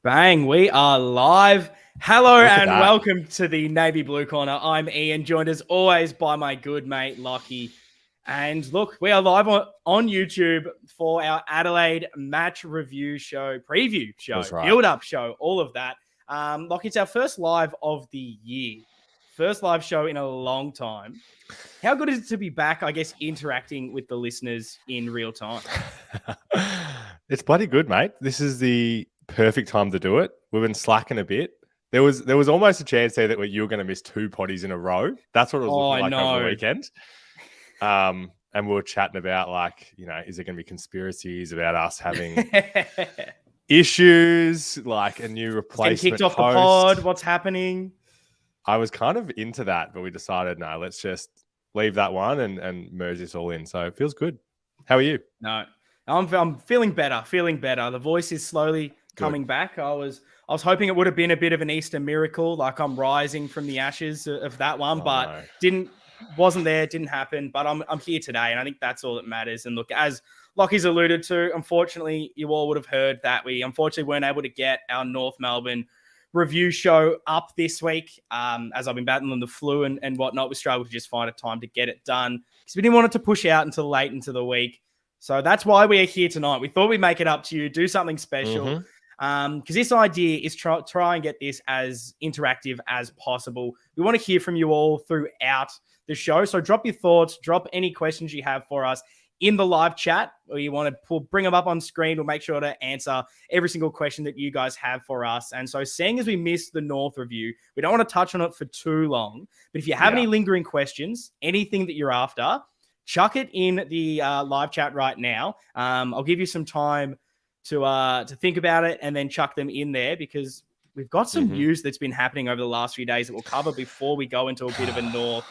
Bang, we are live. Hello Look at and that. welcome to the Navy Blue Corner. I'm Ian, joined as always by my good mate, Lockie. And look, we are live on YouTube for our Adelaide match review show, preview show, That's right. build-up show, all of that. Lockie, it's our first live of the year. First live show in a long time. How good is it to be back, I guess, interacting with the listeners in real time? It's bloody good, mate. This is the perfect time to do it. We've been slacking a bit. There was almost a chance there that you were going to miss two potties in a row. That's what it was looking like over the weekend. And we were chatting about is there going to be conspiracies about us having issues, like a new replacement Getting kicked off the host. pod. What's happening? I was kind of into that, but we decided, no, let's just leave that one and merge this all in. So it feels good. How are you? No, I'm feeling better. The voice is slowly coming back. I was hoping it would have been a bit of an Easter miracle, like I'm rising from the ashes of that one, but no. Wasn't there, didn't happen. But I'm here today, and I think that's all that matters. And look, as Lockie's alluded to, unfortunately, you all would have heard that we unfortunately weren't able to get our North Melbourne review show up this week. As I've been battling the flu and whatnot, we struggled to just find a time to get it done because we didn't want it to push out until late into the week. So that's why we are here tonight. We thought we'd make it up to you, do something special. Because this idea is try and get this as interactive as possible. We want to hear from you all throughout the show. So drop your thoughts, drop any questions you have for us in the live chat, or you want to bring them up on screen. We'll make sure to answer every single question that you guys have for us. And so seeing as we missed the North review, we don't want to touch on it for too long. But if you have any lingering questions, anything that you're after, chuck it in the live chat right now. I'll give you some time to think about it and then chuck them in there because we've got some news that's been happening over the last few days that we'll cover before we go into a bit of a North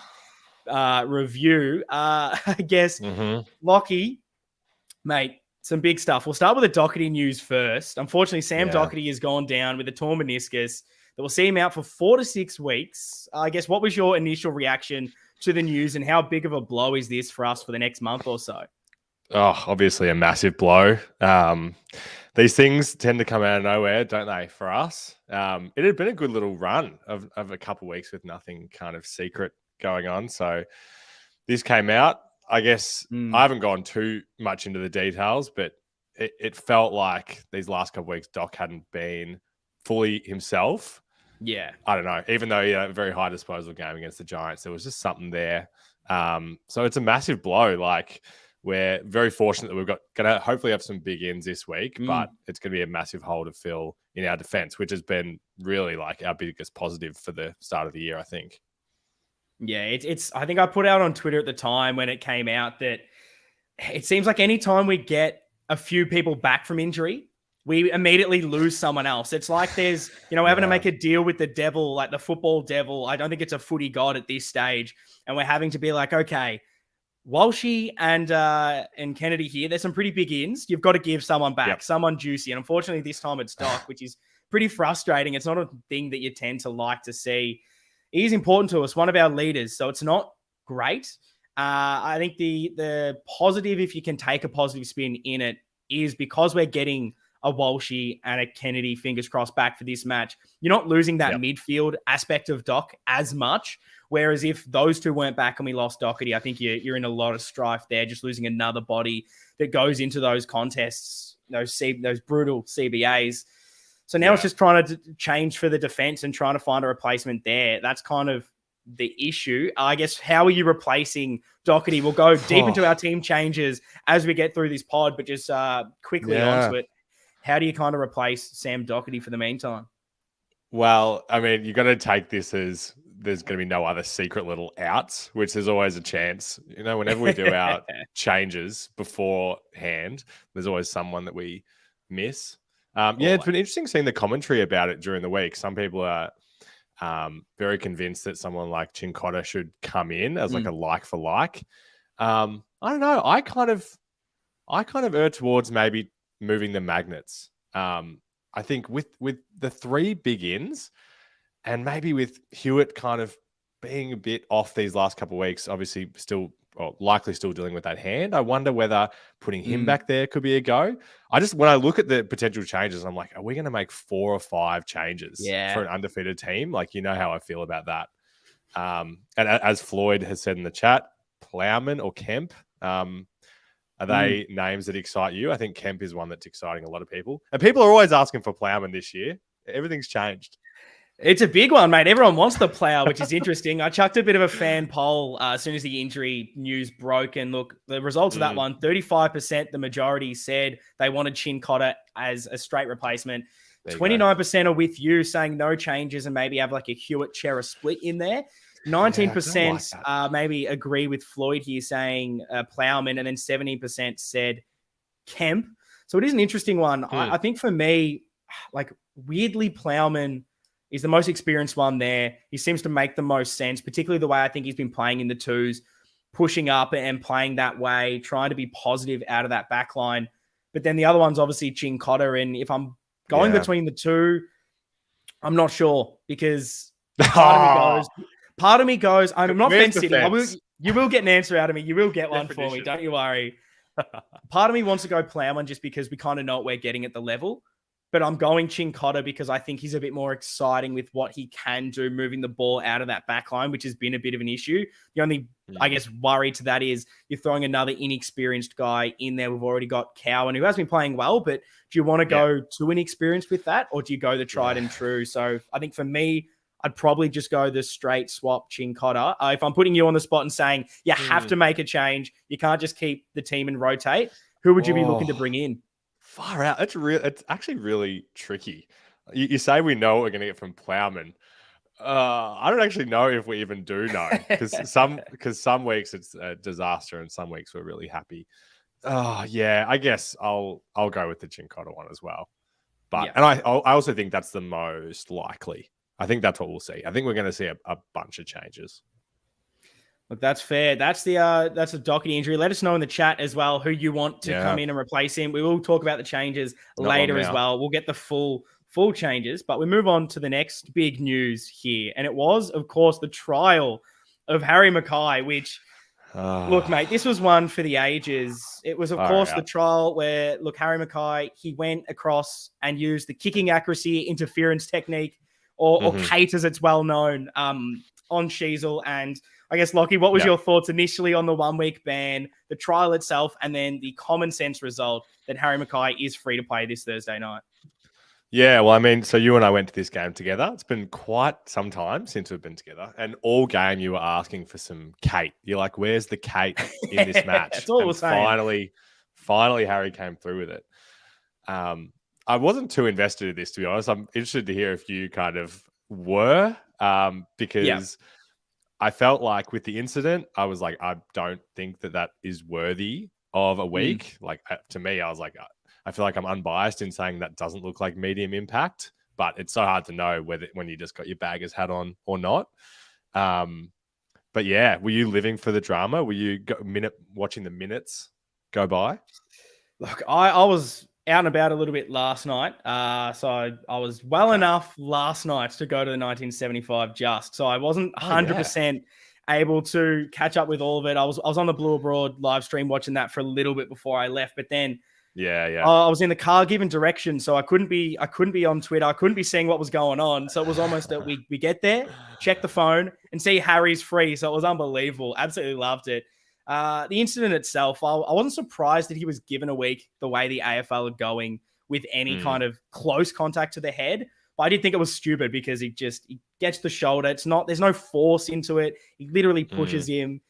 review. I guess, Lockie, mate, some big stuff. We'll start with the Doherty news first. Unfortunately, Sam Doherty has gone down with a torn meniscus that will see him out for 4 to 6 weeks. I guess, what was your initial reaction to the news and how big of a blow is this for us for the next month or so? Oh, obviously a massive blow. These things tend to come out of nowhere, don't they, for us? It had been a good little run of a couple of weeks with nothing kind of secret going on. So this came out. I guess I haven't gone too much into the details, but it felt like these last couple of weeks, Doc hadn't been fully himself. Yeah. I don't know. Even though he had a very high disposal game against the Giants, there was just something there. So it's a massive blow. Like, we're very fortunate that we've going to hopefully have some big ins this week, but it's going to be a massive hole to fill in our defense, which has been really like our biggest positive for the start of the year, I think. Yeah, it's. I think I put out on Twitter at the time when it came out that it seems like anytime we get a few people back from injury, we immediately lose someone else. It's like there's, we're having to make a deal with the devil, like the football devil. I don't think it's a footy god at this stage. And we're having to be like, okay, Walshy and Kennedy here, there's some pretty big ins. You've got to give someone back, someone juicy. And unfortunately, this time it's Doc, which is pretty frustrating. It's not a thing that you tend to like to see. He is important to us, one of our leaders. So it's not great. I think the positive, if you can take a positive spin in it, is because we're getting a Walshy and a Kennedy, fingers crossed, back for this match. You're not losing that midfield aspect of Doc as much. Whereas if those two weren't back and we lost Doherty, I think you're in a lot of strife there, just losing another body that goes into those contests, those brutal CBAs. So now it's just trying to change for the defense and trying to find a replacement there. That's kind of the issue. I guess, how are you replacing Doherty? We'll go deep into our team changes as we get through this pod, but just quickly onto it. How do you kind of replace Sam Doherty for the meantime? Well, I mean, you've got to take this as there's going to be no other secret little outs, which there's always a chance. Whenever we do our changes beforehand, there's always someone that we miss. It's been interesting seeing the commentary about it during the week. Some people are very convinced that someone like Chincotta should come in as like a like for like. I don't know. I kind of err towards maybe moving the magnets. I think with the 3 big ins, and maybe with Hewitt kind of being a bit off these last couple of weeks, obviously still likely still dealing with that hand. I wonder whether putting him back there could be a go. When I look at the potential changes, I'm like, are we going to make 4 or 5 changes for an undefeated team? Like, you know how I feel about that. And as Floyd has said in the chat, Plowman or Kemp, are they names that excite you? I think Kemp is one that's exciting a lot of people. And people are always asking for Plowman this year. Everything's changed. It's a big one, mate. Everyone wants the plow, which is interesting. I chucked a bit of a fan poll as soon as the injury news broke. And look, the results of that one, 35%, the majority said they wanted Chin Cotter as a straight replacement. 29% are with you, saying no changes and maybe have like a Hewitt-Chera split in there. 19% maybe agree with Floyd here, saying Plowman, and then 17% said Kemp. So it is an interesting one. I think for me, like, weirdly, Plowman is the most experienced one there. He seems to make the most sense, particularly the way I think he's been playing in the twos, pushing up and playing that way, trying to be positive out of that back line. But then the other one's obviously Chin Cotter. And if I'm going between the two, I'm not sure, because part of me goes, I'm not fence sitting. You will get an answer out of me. You will get one for me. Don't you worry. Part of me wants to go Plowman just because we kind of know what we're getting at the level. But I'm going Chin Cotter because I think he's a bit more exciting with what he can do, moving the ball out of that back line, which has been a bit of an issue. The only, I guess, worry to that is you're throwing another inexperienced guy in there. We've already got Cowan, who has been playing well, but do you want to go too inexperienced with that, or do you go the tried and true? So I think for me, I'd probably just go the straight swap Chin Cotter. If I'm putting you on the spot and saying you have to make a change, you can't just keep the team and rotate, who would you be looking to bring in? Far out. It's actually really tricky. You say we know what we're going to get from Plowman. I don't actually know if we even do know, because some weeks it's a disaster and some weeks we're really happy. Oh yeah, I guess I'll go with the Chin Cotter one as well. But and I also think that's the most likely. I think that's what we'll see. I think we're going to see a bunch of changes. Look, that's fair. That's a Doherty injury. Let us know in the chat as well who you want to come in and replace him. We will talk about the changes later as well. We'll get the full changes, but we move on to the next big news here. And it was, of course, the trial of Harry Mackay, which, look, mate, this was one for the ages. It was, of course, the trial where, look, Harry Mackay, he went across and used the kicking accuracy interference technique, or Kate as it's well known, on Sheasel. And I guess, Lockie, what was your thoughts initially on the 1-week ban, the trial itself, and then the common sense result that Harry Mackay is free to play this Thursday night? Yeah, well, I mean, so you and I went to this game together. It's been quite some time since we've been together. And all game you were asking for some Kate. You're like, where's the Kate in this match? That's all we're saying. Finally, Harry came through with it. I wasn't too invested in this, to be honest. I'm interested to hear if you kind of were, because I felt like with the incident, I was like, I don't think that is worthy of a week. Like, to me, I was like, I feel like I'm unbiased in saying that doesn't look like medium impact, but it's so hard to know when you just got your baggers hat on or not. But yeah, were you living for the drama? Were you watching the minutes go by? Look, I was out and about a little bit last night. So I was well enough last night to go to the 1975 just. So I wasn't 100% able to catch up with all of it. I was on the Blue Abroad live stream watching that for a little bit before I left, but then I was in the car giving direction, so I couldn't be on Twitter. I couldn't be seeing what was going on. So it was almost that we get there, check the phone, and see Harry's free. So it was unbelievable. Absolutely loved it. The incident itself, I wasn't surprised that he was given a week the way the AFL are going with any kind of close contact to the head. But I did think it was stupid because he gets the shoulder. There's no force into it. He literally pushes him.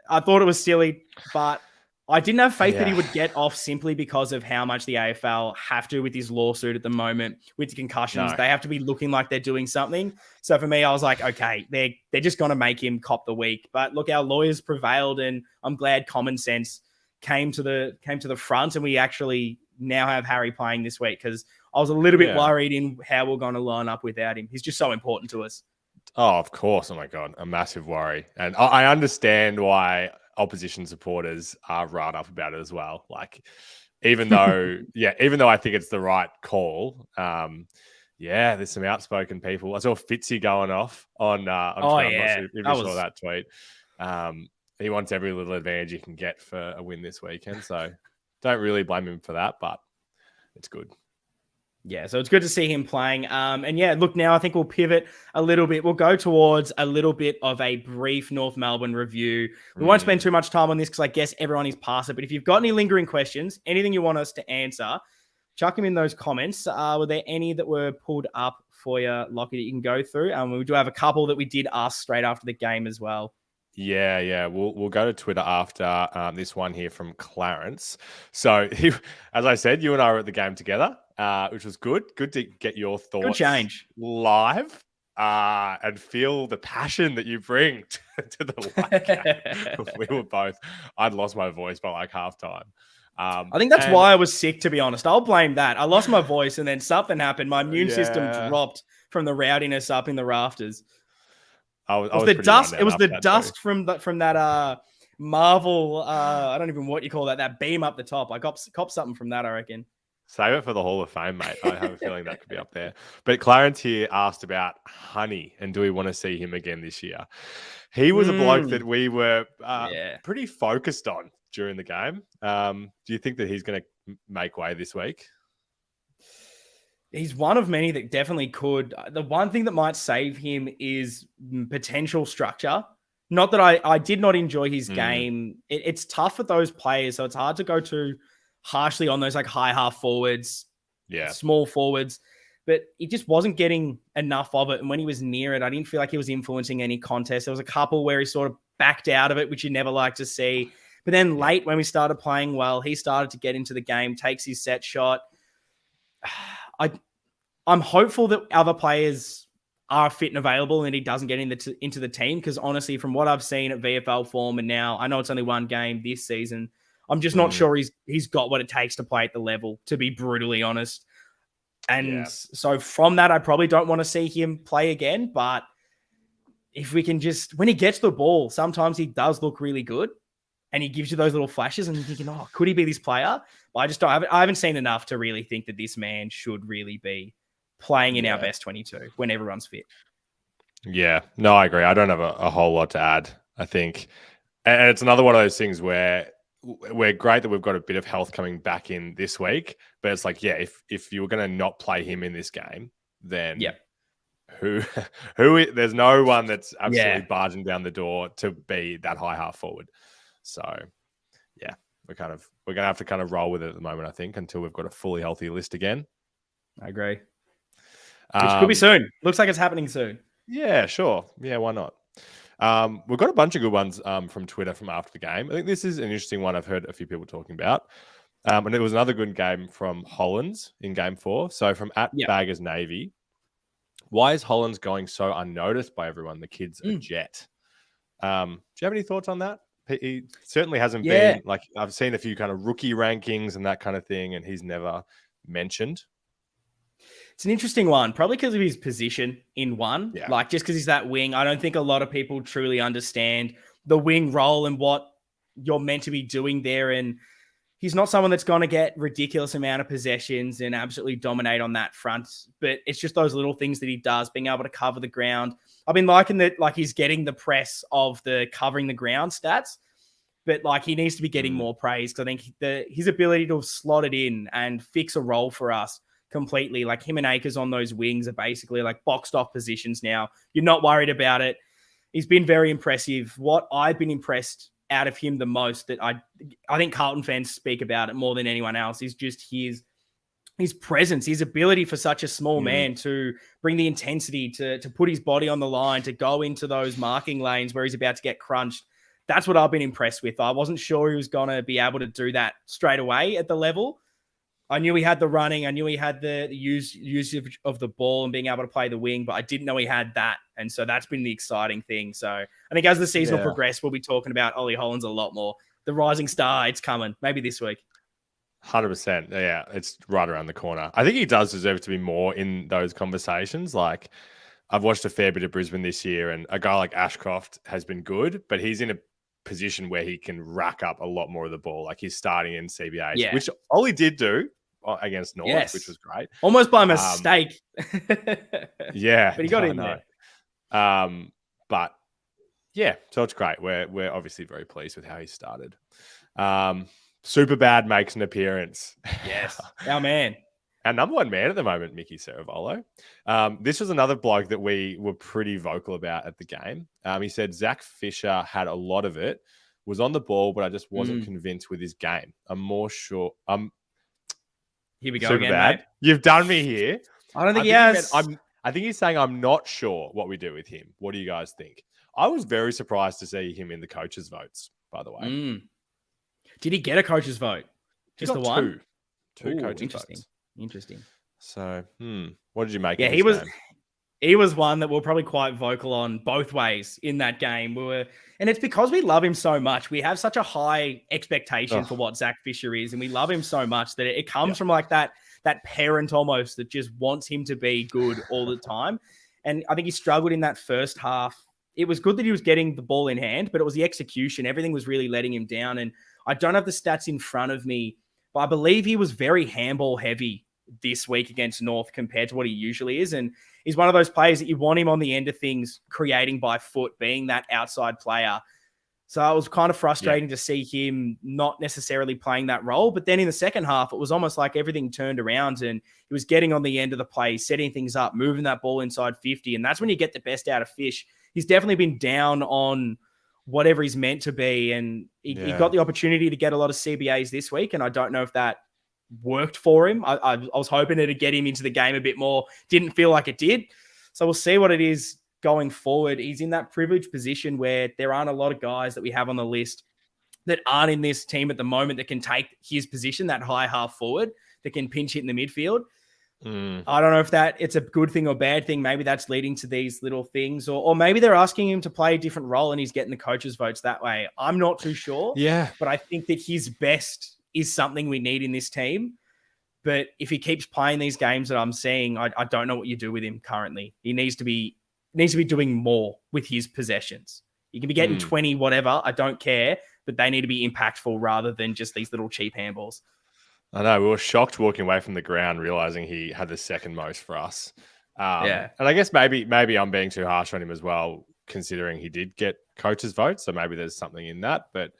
I thought it was silly, but I didn't have faith that he would get off simply because of how much the AFL have to with his lawsuit at the moment with the concussions. No. They have to be looking like they're doing something. So for me, I was like, okay, they're just going to make him cop the week. But look, our lawyers prevailed, and I'm glad common sense came to the front, and we actually now have Harry playing this week, because I was a little bit worried in how we're going to line up without him. He's just so important to us. Oh, of course. Oh my God, a massive worry. And I understand why opposition supporters are riled up about it as well. Like, even though I think it's the right call, there's some outspoken people. I saw Fitzy going off on Twitter. I'm not sure if you saw that tweet. he wants every little advantage he can get for a win this weekend. So don't really blame him for that, but it's good. Yeah, so it's good to see him playing. And yeah, look, now I think we'll pivot a little bit. We'll go towards a little bit of a brief North Melbourne review. We won't spend too much time on this because I guess everyone is past it. But if you've got any lingering questions, anything you want us to answer, chuck them in those comments. Were there any that were pulled up for you, Lockie, that you can go through? And we do have a couple that we did ask straight after the game as well. Yeah. We'll go to Twitter after this one here from Clarence. So, as I said, you and I were at the game together, which was good. Good to get your thoughts Good change. live and feel the passion that you bring to the live game. We were both. I'd lost my voice by like halftime. I think that's why I was sick, to be honest. I'll blame that. I lost my voice and then something happened. My immune system dropped from the rowdiness up in the rafters. It was the dust from that Marvel. I don't even know what you call that beam up the top. I copped something from that, I reckon. Save it for the Hall of Fame, mate. I have a feeling that could be up there. But Clarence here asked about Honey and do we want to see him again this year? He was a bloke that we were pretty focused on during the game. Do you think that he's going to make way this week? He's one of many that definitely could. The one thing that might save him is potential structure. Not that I did not enjoy his game. It's tough for those players, so it's hard to go too harshly on those like high half forwards, small forwards. But he just wasn't getting enough of it. And when he was near it, I didn't feel like he was influencing any contest. There was a couple where he sort of backed out of it, which you never like to see. But then late when we started playing well, he started to get into the game, takes his set shot. I'm hopeful that other players are fit and available and he doesn't get into the team because honestly, from what I've seen at VFL form and now, I know it's only one game this season, I'm just not sure he's got what it takes to play at the level, to be brutally honest. And so from that, I probably don't want to see him play again. But if we can just, when he gets the ball, sometimes he does look really good. And he gives you those little flashes and you're thinking, oh, could he be this player? But I haven't seen enough to really think that this man should really be playing in our best 22 when everyone's fit. Yeah, no, I agree. I don't have a whole lot to add, I think. And it's another one of those things where we're great that we've got a bit of health coming back in this week. But it's like, if you were going to not play him in this game, then who there's no one that's absolutely barging down the door to be that high half forward. So, we're going to have to kind of roll with it at the moment, I think, until we've got a fully healthy list again. I agree. Which could be soon. Looks like it's happening soon. Yeah, sure. Yeah, why not? We've got a bunch of good ones from Twitter from after the game. I think this is an interesting one I've heard a few people talking about. And it was another good game from Hollands in game 4. So from @Baggers Navy, why is Hollands going so unnoticed by everyone? The kid's a jet. Do you have any thoughts on that? He certainly hasn't been, like, I've seen a few kind of rookie rankings and that kind of thing, and he's never mentioned. It's an interesting one, probably because of his position in one. Like, just because he's that wing, I don't think a lot of people truly understand the wing role and what you're meant to be doing there. And he's not someone that's going to get ridiculous amount of possessions and absolutely dominate on that front. But it's just those little things that he does, being able to cover the ground. I've been liking that, like, he's getting the press of the covering the ground stats, but like he needs to be getting more praise because I think his ability to slot it in and fix a role for us completely, like him and Akers on those wings are basically like boxed off positions now. You're not worried about it. He's been very impressive. What I've been impressed out of him the most, that I think Carlton fans speak about it more than anyone else, is just his presence, his ability for such a small man to bring the intensity, to put his body on the line, to go into those marking lanes where he's about to get crunched. That's what I've been impressed with. I wasn't sure he was going to be able to do that straight away at the level. I knew he had the running. I knew he had the usage of the ball and being able to play the wing, but I didn't know he had that. And so that's been the exciting thing. So I think as the season will progress, we'll be talking about Ollie Hollands a lot more. The rising star, it's coming. Maybe this week. 100%. Yeah, it's right around the corner. I think he does deserve to be more in those conversations. Like, I've watched a fair bit of Brisbane this year, and a guy like Ashcroft has been good, but he's in a position where he can rack up a lot more of the ball. Like, he's starting in CBA, which Ollie did do against North, which was great. Almost by mistake. Yeah. But he got in there. But Yeah, so it's great. We're obviously very pleased with how he started. Super Bad makes an appearance. Yes, our man. Our number one man at the moment, Mickey Ceravolo. This was another bloke that we were pretty vocal about at the game. He said Zach Fisher had a lot of it, was on the ball, but I just wasn't convinced with his game. I'm more sure. Here we go Super again, Bad. mate. You've done me here. I don't think he has. I think he's saying I'm not sure what we do with him. What do you guys think? I was very surprised to see him in the coaches' votes, by the way. Did he get a coach's vote? Just the one? Two coaches' votes. Interesting. So, what did you make? Yeah, of this game? He was one that we're probably quite vocal on both ways in that game. And it's because we love him so much. We have such a high expectation for what Zach Fisher is, and we love him so much that it comes from like that parent almost that just wants him to be good all the time. And I think he struggled in that first half. It was good that he was getting the ball in hand, but it was the execution. Everything was really letting him down. And I don't have the stats in front of me, but I believe he was very handball heavy this week against North compared to what he usually is. And he's one of those players that you want him on the end of things, creating by foot, being that outside player. So it was kind of frustrating to see him not necessarily playing that role. But then in the second half, it was almost like everything turned around and he was getting on the end of the play, setting things up, moving that ball inside 50. And that's when you get the best out of Fish. He's definitely been down on whatever he's meant to be. And he got the opportunity to get a lot of CBAs this week. And I don't know if that worked for him. I was hoping to get him into the game a bit more. Didn't feel like it did. So we'll see what it is going forward. He's in that privileged position where there aren't a lot of guys that we have on the list that aren't in this team at the moment that can take his position, that high half forward, that can pinch hit in the midfield. I don't know if it's a good thing or bad thing. Maybe that's leading to these little things, or maybe they're asking him to play a different role and he's getting the coaches' votes that way. I'm not too sure. Yeah. But I think that his best is something we need in this team. But if he keeps playing these games that I'm seeing, I don't know what you do with him currently. He needs to be doing more with his possessions. You can be getting 20, whatever. I don't care, but they need to be impactful rather than just these little cheap handballs. I know. We were shocked walking away from the ground, realizing he had the second most for us. And I guess maybe I'm being too harsh on him as well, considering he did get coaches' votes. So maybe there's something in that. But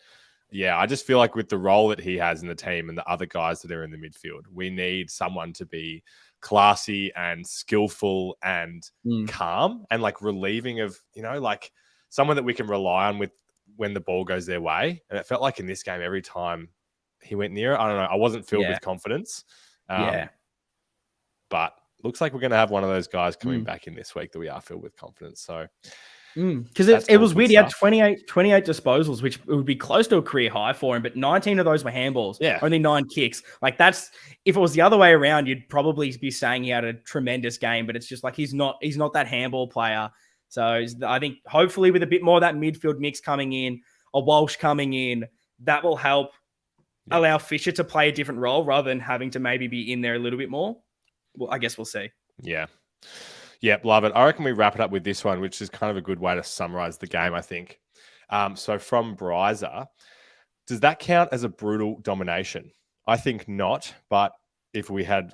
yeah, I just feel like with the role that he has in the team and the other guys that are in the midfield, we need someone to be classy and skillful and calm and like relieving of, like someone that we can rely on with when the ball goes their way. And it felt like in this game, every time he went near it, I don't know, I wasn't filled with confidence. But looks like we're going to have one of those guys coming back in this week that we are filled with confidence. So because it was weird. He had 28 disposals, which would be close to a career high for him, but 19 of those were handballs. Only 9 kicks. Like if it was the other way around, you'd probably be saying he had a tremendous game, but it's just like he's not that handball player. So I think hopefully with a bit more of that midfield mix coming in, a Walsh coming in, that will help allow Fisher to play a different role rather than having to maybe be in there a little bit more. Well, I guess we'll see. Yeah. Yep, love it. I reckon we wrap it up with this one, which is kind of a good way to summarize the game, I think. So from Bryza, does that count as a brutal domination? I think not, but if we had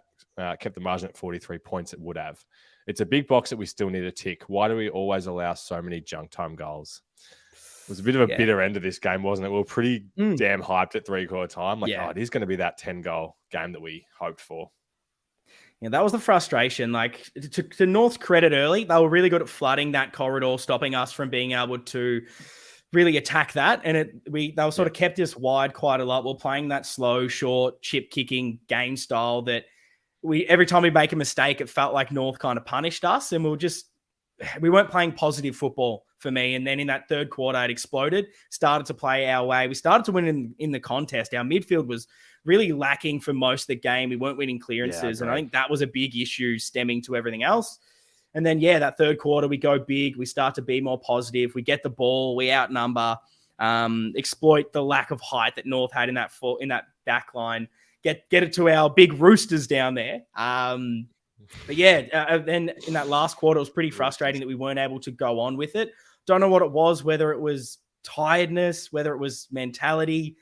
kept the margin at 43 points, it would have. It's a big box that we still need to tick. Why do we always allow so many junk time goals? It was a bit of a bitter end of this game, wasn't it? We were pretty damn hyped at 3/4 time. It is going to be that 10-goal game that we hoped for. Yeah, that was the frustration. Like to North's credit early, they were really good at flooding that corridor, stopping us from being able to really attack that. And they were sort of kept us wide quite a lot. We're playing that slow, short, chip kicking game style that every time we make a mistake, it felt like North kind of punished us. And we weren't playing positive football for me. And then in that third quarter, it exploded, started to play our way. We started to win in the contest. Our midfield was really lacking for most of the game. We weren't winning clearances. And I think that was a big issue stemming to everything else. And then, that third quarter, we go big. We start to be more positive. We get the ball. We outnumber, exploit the lack of height that North had in that back line, get it to our big roosters down there. But then in that last quarter, it was pretty frustrating that we weren't able to go on with it. Don't know what it was, whether it was tiredness, whether it was mentality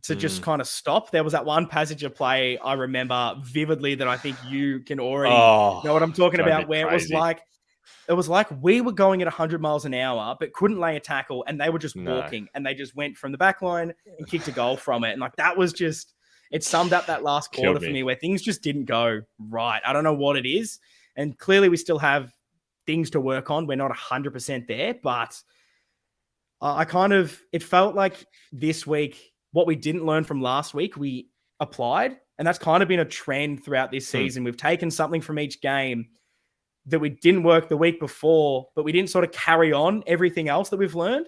to just kind of stop. There was that one passage of play I remember vividly that I think you can already know what I'm talking about, where it was like we were going at 100 miles an hour, but couldn't lay a tackle, and they were just walking, and they just went from the back line and kicked a goal from it. And like that was just, it summed up that last quarter for me where things just didn't go right. I don't know what it is. And clearly we still have things to work on. We're not 100% there, but it felt like this week, what we didn't learn from last week, we applied. And that's kind of been a trend throughout this season. We've taken something from each game that we didn't work the week before, but we didn't sort of carry on everything else that we've learned.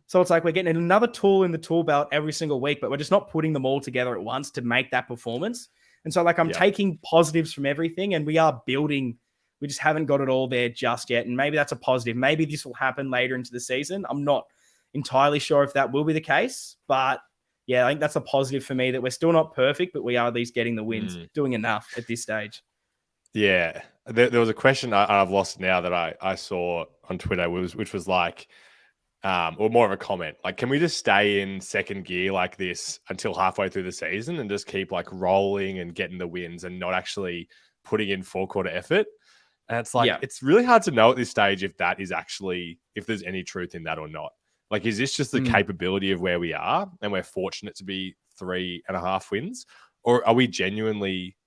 So it's like we're getting another tool in the tool belt every single week, but we're just not putting them all together at once to make that performance. And so like I'm taking positives from everything, and we are building. We just haven't got it all there just yet. And maybe that's a positive. Maybe this will happen later into the season. I'm not entirely sure if that will be the case, but yeah, I think that's a positive for me that we're still not perfect, but we are at least getting the wins, doing enough at this stage. Yeah. There was a question I've lost now that I saw on Twitter, which was like, or more of a comment, like, can we just stay in second gear like this until halfway through the season and just keep like rolling and getting the wins and not actually putting in four-quarter effort? And it's like, it's really hard to know at this stage if that is actually, if there's any truth in that or not. Like, is this just the capability of where we are and we're fortunate to be 3.5 wins? Or are we genuinely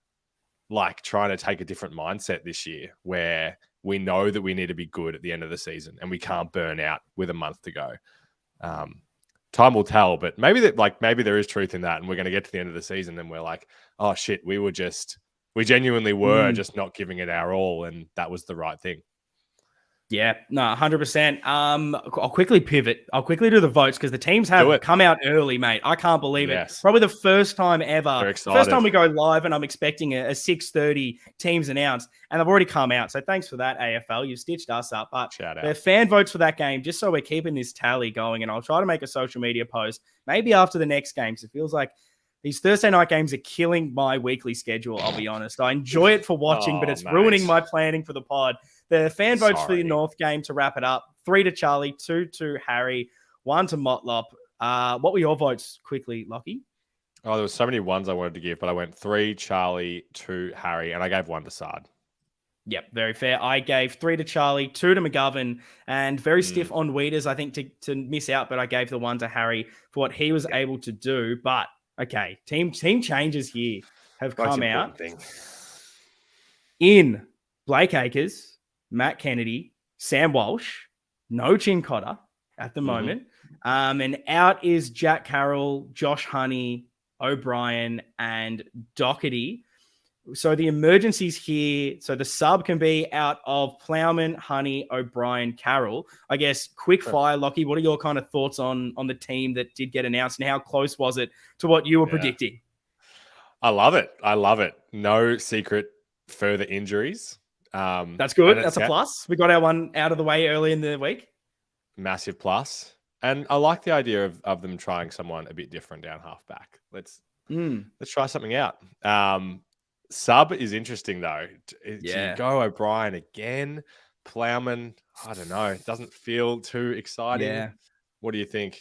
like trying to take a different mindset this year where we know that we need to be good at the end of the season and we can't burn out with a month to go? Time will tell, but maybe there is truth in that. And we're going to get to the end of the season and we're like, oh shit, we genuinely were just not giving it our all. And that was the right thing. Yeah, no, 100%. I'll quickly pivot. I'll quickly do the votes because the teams have come out early, mate. I can't believe it. Probably the first time ever. First time we go live, and I'm expecting a 6:30 teams announced, and they've already come out. So thanks for that, AFL. You've stitched us up. But the fan votes for that game, just so we're keeping this tally going, and I'll try to make a social media post maybe after the next game. So it feels like these Thursday night games are killing my weekly schedule, I'll be honest. I enjoy it for watching, but it's ruining my planning for the pod. The fan votes for the North game to wrap it up: 3 to Charlie, 2 to Harry, 1 to Motlop. What were your votes quickly, Lockie? Oh, there were so many ones I wanted to give, but I went 3 Charlie, 2 Harry, and I gave 1 to Sard. Yep, very fair. I gave 3 to Charlie, 2 to McGovern, and very stiff on Weeders, I think, to miss out, but I gave the 1 to Harry for what he was able to do. But, okay, team changes here have come out. In Blake Acres, Matt Kennedy, Sam Walsh, no Chin Cotter at the moment. And out is Jack Carroll, Josh Honey, O'Brien, and Doherty. So the emergencies here, so the sub can be out of Plowman, Honey, O'Brien, Carroll. I guess quick fire, Lockie, what are your kind of thoughts on the team that did get announced, and how close was it to what you were predicting? I love it. No secret further injuries. That's good. That's a plus. We got our one out of the way early in the week. Massive plus. And I like the idea of them trying someone a bit different down halfback. Let's try something out. Sub is interesting though. Do you go O'Brien again? Plowman, I don't know. It doesn't feel too exciting. Yeah. What do you think?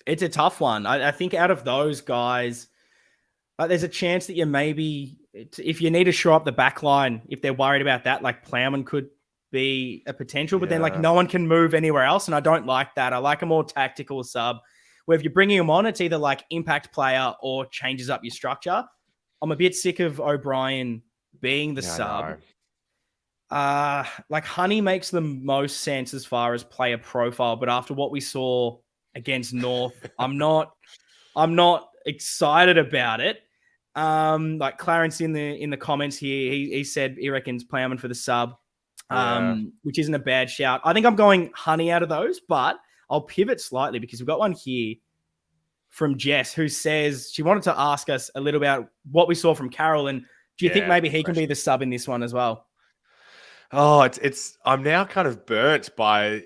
It's a tough one. I think out of those guys, there's a chance that you maybe, if you need to shore up the back line, if they're worried about that, like Plowman could be a potential, but then like no one can move anywhere else. And I don't like that. I like a more tactical sub where if you're bringing him on, it's either like impact player or changes up your structure. I'm a bit sick of O'Brien being the sub. Like Honey makes the most sense as far as player profile, but after what we saw against North, I'm not excited about it. Like Clarence in the comments here, he said he reckons Plowman for the sub, which isn't a bad shout. I think I'm going Honey out of those, but I'll pivot slightly because we've got one here from Jess who says she wanted to ask us a little about what we saw from Carroll, and do you think maybe he can be the sub in this one as well? Oh, I'm now kind of burnt by,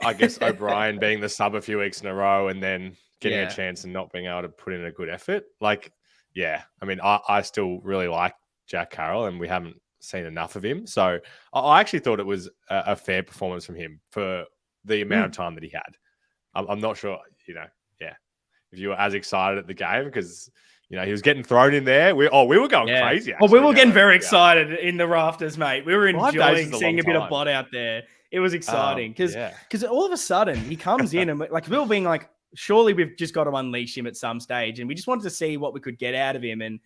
I guess, O'Brien being the sub a few weeks in a row and then getting a chance and not being able to put in a good effort. Like, I mean, I still really like Jack Carroll and we haven't seen enough of him. So I actually thought it was a fair performance from him for the amount of time that he had. I'm not sure, if you were as excited at the game because You know, he was getting thrown in there. We were going crazy. Actually. Well, we were getting very excited in the rafters, mate. We were 5 days enjoying is a seeing long a bit of time. bot out there. It was exciting because all of a sudden he comes in and like we were being like, surely we've just got to unleash him at some stage, and we just wanted to see what we could get out of him. And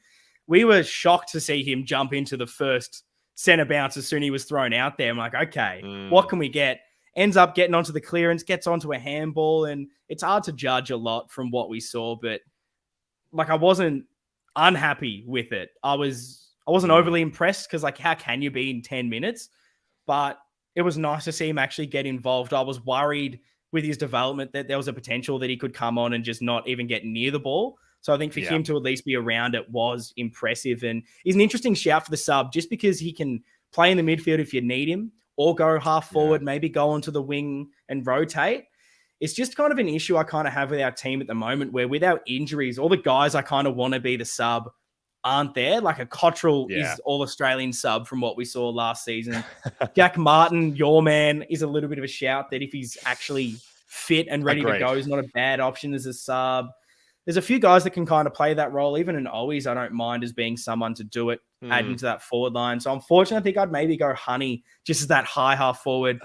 we were shocked to see him jump into the first center bounce as soon as he was thrown out there. I'm like, okay, what can we get? Ends up getting onto the clearance, gets onto a handball, and it's hard to judge a lot from what we saw, but like I wasn't unhappy with it. I wasn't overly impressed because like how can you be in 10 minutes? But it was nice to see him actually get involved. I was worried with his development that there was a potential that he could come on and just not even get near the ball. So I think for him to at least be around it was impressive. And he's an interesting shout for the sub just because he can play in the midfield if you need him or go half forward, maybe go onto the wing and rotate. It's just kind of an issue I kind of have with our team at the moment where with our injuries, all the guys I kind of want to be the sub aren't there. Like a Cottrell is all-Australian sub from what we saw last season. Jack Martin, your man, is a little bit of a shout that if he's actually fit and ready to go, is not a bad option as a sub. There's a few guys that can kind of play that role. Even in Owies, I don't mind as being someone to do it, add into that forward line. So unfortunately, I think I'd maybe go Honey just as that high half forward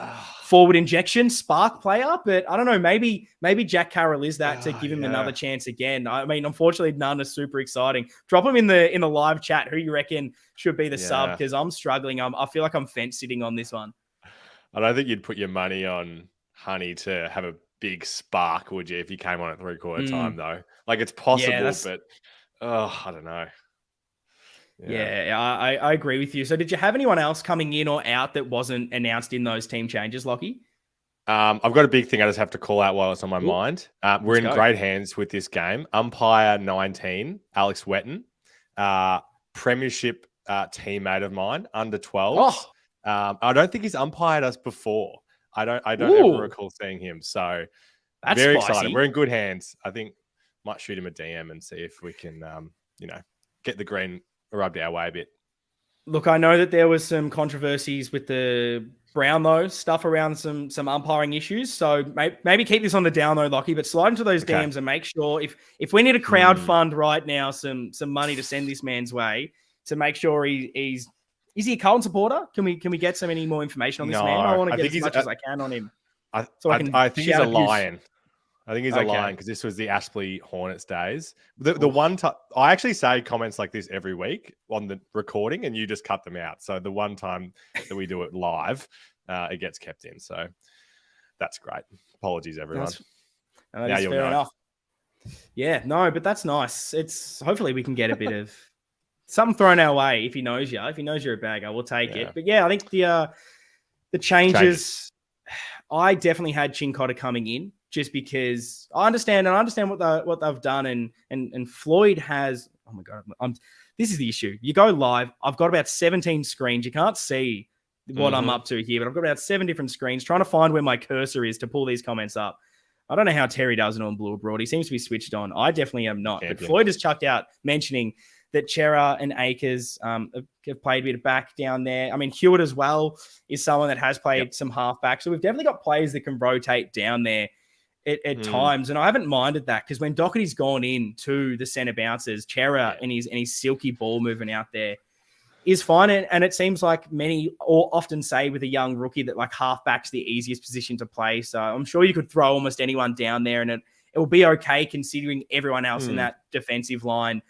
injection spark player. But I don't know, maybe Jack Carroll is that to give him another chance again. I mean, unfortunately, none is super exciting. Drop him in the live chat. Who you reckon should be the sub? Because I'm struggling. I feel like I'm fence sitting on this one. I don't think you'd put your money on Honey to have a big spark, would you, if he came on at 3/4 time, though? Like, it's possible, but I don't know. Yeah, I agree with you. So did you have anyone else coming in or out that wasn't announced in those team changes, Lockie? I've got a big thing I just have to call out while it's on my mind. We're in great hands with this game. Umpire 19, Alex Wetton, premiership teammate of mine, under 12. I don't think he's umpired us before. I don't ever recall seeing him. So that's very exciting. We're in good hands. I think might shoot him a DM and see if we can, get the green rubbed our way a bit. Look, I know that there was some controversies with the Brownlow stuff around some umpiring issues. So maybe keep this on the down low, Lockie, but slide into those DMs and make sure if we need a crowd fund right now, some money to send this man's way to make sure is he a Carlton supporter? Can we get some any more information on this man? I want to get as much as I can on him. I think he's a lion. I think he's a lion because this was the Aspley Hornets days. The one time I actually say comments like this every week on the recording, and you just cut them out. So the one time that we do it live, it gets kept in. So that's great. Apologies, everyone. Now you'll know. Enough. Yeah, no, but that's nice. It's hopefully we can get a bit of something thrown our way if he knows you. If he knows you're a bagger, we'll take it. But yeah, I think the changes. I definitely had Chincotta coming in. Just because I understand what they've done, and Floyd has. Oh my god, this is the issue. You go live. I've got about 17 screens. You can't see what I'm up to here, but I've got about 7 different screens trying to find where my cursor is to pull these comments up. I don't know how Terry does it on Blue Abroad. He seems to be switched on. I definitely am not. But Floyd has chucked out mentioning that Chera and Akers have played a bit of back down there. I mean, Hewitt as well is someone that has played some halfback. So we've definitely got players that can rotate down there at times, and I haven't minded that because when Doherty's gone in to the centre bouncers, Chera and his silky ball moving out there is fine. And it seems like many often say with a young rookie that like halfback's the easiest position to play. So I'm sure you could throw almost anyone down there and it will be okay considering everyone else in that defensive line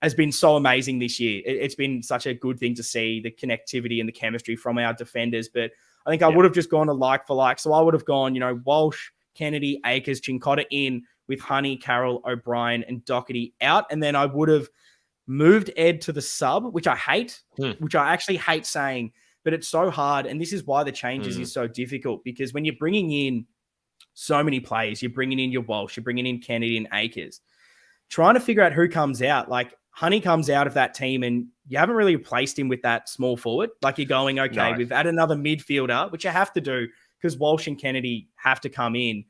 has been so amazing this year. It's been such a good thing to see the connectivity and the chemistry from our defenders. But I think I would have just gone to like for like. So I would have gone, Walsh, Kennedy, Akers, Chincotta in with Honey, Carroll, O'Brien, and Doherty out. And then I would have moved Ed to the sub, which I hate, which I actually hate saying, but it's so hard. And this is why the changes is so difficult because when you're bringing in so many players, you're bringing in your Walsh, you're bringing in Kennedy and Akers, trying to figure out who comes out. Like Honey comes out of that team and you haven't really replaced him with that small forward. Like you're going, we've added another midfielder, which you have to do because Walsh and Kennedy have to come in.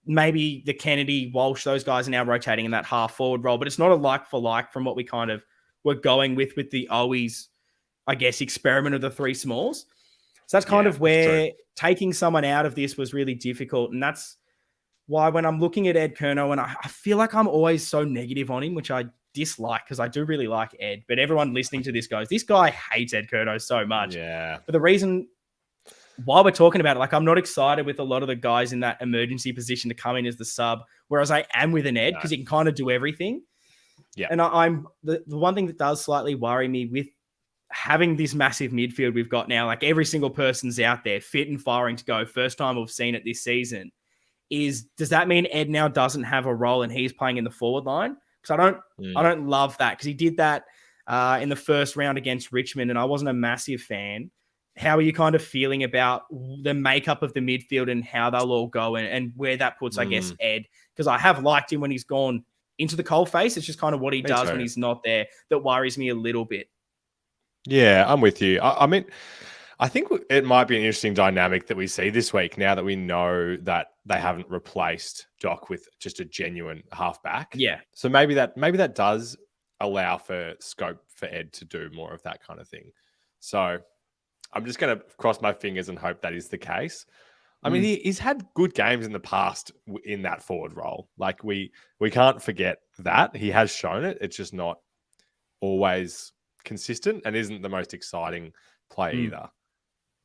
Maybe the Kennedy, Walsh, those guys are now rotating in that half forward role, but it's not a like for like from what we kind of were going with the Owies, I guess, experiment of the 3 smalls. So that's kind of where taking someone out of this was really difficult. And that's why when I'm looking at Ed Curnow, and I feel like I'm always so negative on him, which I dislike because I do really like Ed, but everyone listening to this goes, this guy hates Ed Curnow so much. Yeah. But the reason while we're talking about it, like I'm not excited with a lot of the guys in that emergency position to come in as the sub, whereas I am with an Ed because he can kind of do everything. Yeah. And I'm the one thing that does slightly worry me with having this massive midfield we've got now, like every single person's out there fit and firing to go. First time we've seen it this season. Does that mean Ed now doesn't have a role and he's playing in the forward line? Because I don't love that because he did that in the first round against Richmond, and I wasn't a massive fan. How are you kind of feeling about the makeup of the midfield and how they'll all go and where that puts, I guess, Ed? Because I have liked him when he's gone into the coalface. It's just kind of what he does when he's not there that worries me a little bit. Yeah, I'm with you. I mean, I think it might be an interesting dynamic that we see this week now that we know that they haven't replaced Doc with just a genuine halfback. Yeah. So maybe that does allow for scope for Ed to do more of that kind of thing. So I'm just going to cross my fingers and hope that is the case. I mean, he's had good games in the past in that forward role. Like we can't forget that. He has shown it. It's just not always consistent and isn't the most exciting play either.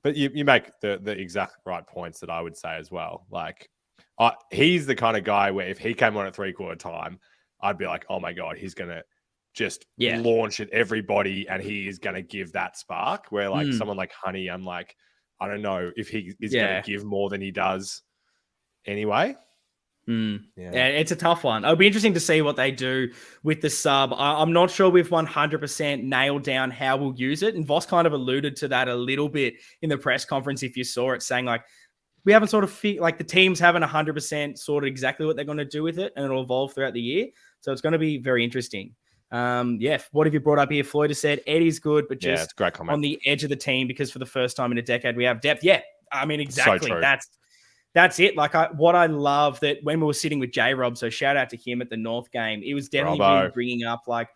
But you make the exact right points that I would say as well. Like he's the kind of guy where if he came on at 3/4 time, I'd be like, oh my God, he's going to just launch at everybody and he is going to give that spark. Where like someone like Honey, I'm like, I don't know if he is going to give more than he does anyway. Yeah, it's a tough one. It'll be interesting to see what they do with the sub. I'm not sure we've 100% nailed down how we'll use it. And Voss kind of alluded to that a little bit in the press conference, if you saw it, saying like, we haven't sort of like the teams haven't 100% sorted exactly what they're going to do with it, and it'll evolve throughout the year. So it's going to be very interesting. What have you brought up here? Floyd has said Eddie's good, but just it's a great comment. On the edge of the team because for the first time in a decade we have depth. Yeah, I mean exactly. So that's it. Like what I love that when we were sitting with J-Rob, so shout out to him at the North game, it was definitely really bringing up like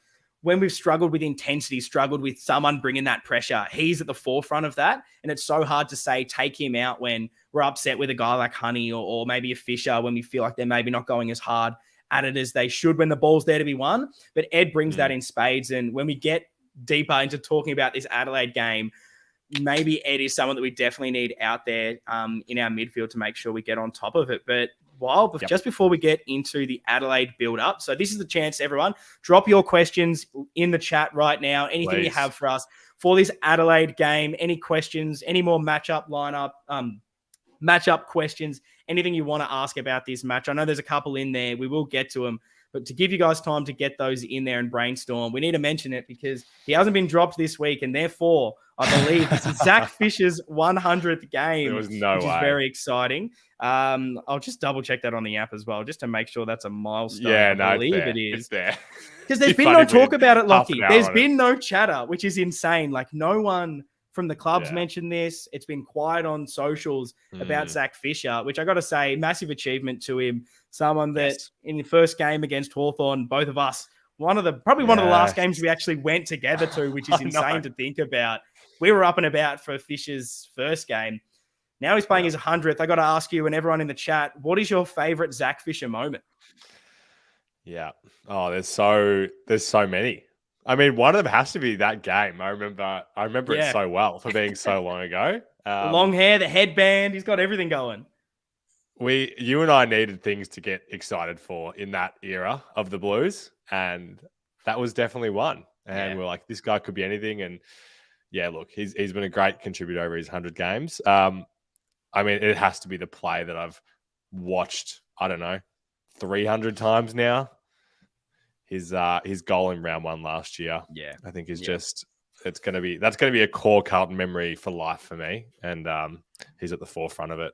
when we've struggled with intensity, struggled with someone bringing that pressure, he's at the forefront of that. And it's so hard to say, take him out when we're upset with a guy like Honey or maybe a Fisher when we feel like they're maybe not going as hard at it as they should when the ball's there to be won. But Ed brings that in spades. And when we get deeper into talking about this Adelaide game, maybe Ed is someone that we definitely need out there in our midfield to make sure we get on top of it. But just before we get into the Adelaide build-up, so this is the chance, everyone, drop your questions in the chat right now. Anything you have for us for this Adelaide game, any questions, any more matchup lineup, matchup questions, anything you want to ask about this match. I know there's a couple in there. We will get to them. But to give you guys time to get those in there and brainstorm, we need to mention it because he hasn't been dropped this week. And therefore, I believe this is Zach Fisher's 100th game, which is very exciting. I'll just double check that on the app as well, just to make sure that's a milestone. Yeah, I believe it is. It's there. Because there's been no talk about it, Lockie. There's been no chatter, which is insane. Like no one from the clubs mentioned this. It's been quiet on socials about Zach Fisher, which I got to say, massive achievement to him. Someone that in the first game against Hawthorn, both of us, one of the last games we actually went together to, which is insane to think about. We were up and about for Fisher's first game. Now he's playing his 100th. I got to ask you and everyone in the chat, what is your favorite Zach Fisher moment? Yeah. Oh, there's so many. I mean, one of them has to be that game. I remember it so well for being so long ago. Long hair, the headband, he's got everything going. You and I needed things to get excited for in that era of the Blues, and that was definitely one. And we're like, this guy could be anything. And yeah, look, he's been a great contributor over his 100 games. I mean, it has to be the play that I've watched, I don't know, 300 times now. His goal in round 1 last year, I think is that's going to be a core Carlton memory for life for me, and he's at the forefront of it.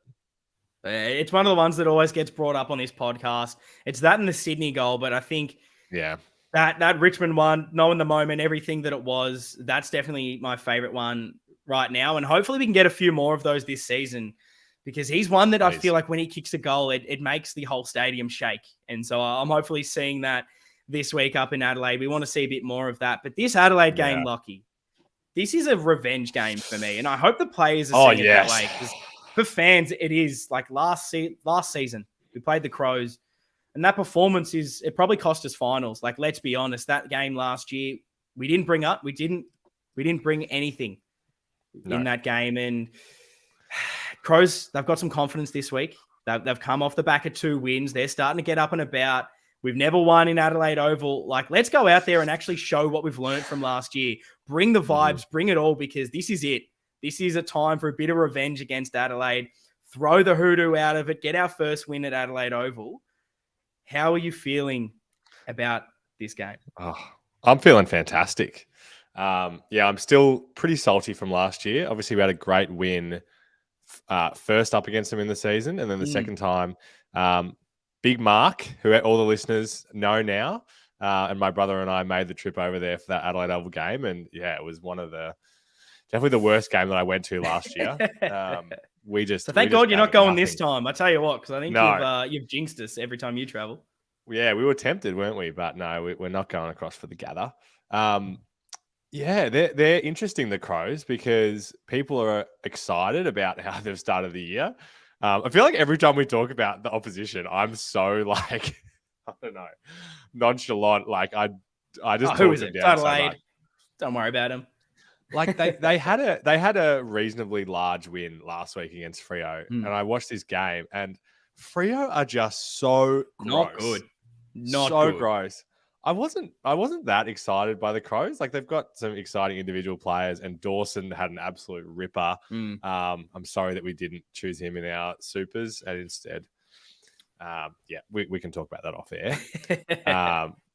It's one of the ones that always gets brought up on this podcast. It's that and the Sydney goal, but I think that Richmond one, knowing the moment, everything that it was, that's definitely my favorite one right now, and hopefully we can get a few more of those this season. Because he's one that I feel like when he kicks a goal, it makes the whole stadium shake, and so I'm hopefully seeing that this week up in Adelaide. We want to see a bit more of that. But this Adelaide game, Lockie, this is a revenge game for me. And I hope the players are seeing it that way. Because for fans, it is like last season. We played the Crows. And that performance it probably cost us finals. Like, let's be honest, that game last year, we didn't bring bring anything in that game. And Crows, they've got some confidence this week. They've come off the back of 2 wins. They're starting to get up and about. We've never won in Adelaide Oval. Like, let's go out there and actually show what we've learned from last year. Bring the vibes, bring it all, because this is it. This is a time for a bit of revenge against Adelaide. Throw the hoodoo out of it. Get our first win at Adelaide Oval. How are you feeling about this game? Oh, I'm feeling fantastic. I'm still pretty salty from last year. Obviously, we had a great win first up against them in the season, and then the second time, Big Mark, who all the listeners know now, and my brother and I made the trip over there for that Adelaide Oval game, and it was definitely the worst game that I went to last year. Thank God you're not going this time. I tell you what, because I think you've jinxed us every time you travel. Yeah, we were tempted, weren't we? But no, we're not going across for the gather. They're interesting, the Crows, because people are excited about how they've started the year. I feel like every time we talk about the opposition, I'm so I don't know, nonchalant. Like I just who is it? Adelaide. Don't worry about him. Like they had a reasonably large win last week against Freo, and I watched this game, and Freo are just so gross. Not good. Not so good. Gross. I wasn't that excited by the Crows. Like, they've got some exciting individual players, and Dawson had an absolute ripper. I'm sorry that we didn't choose him in our supers, and instead, we can talk about that off air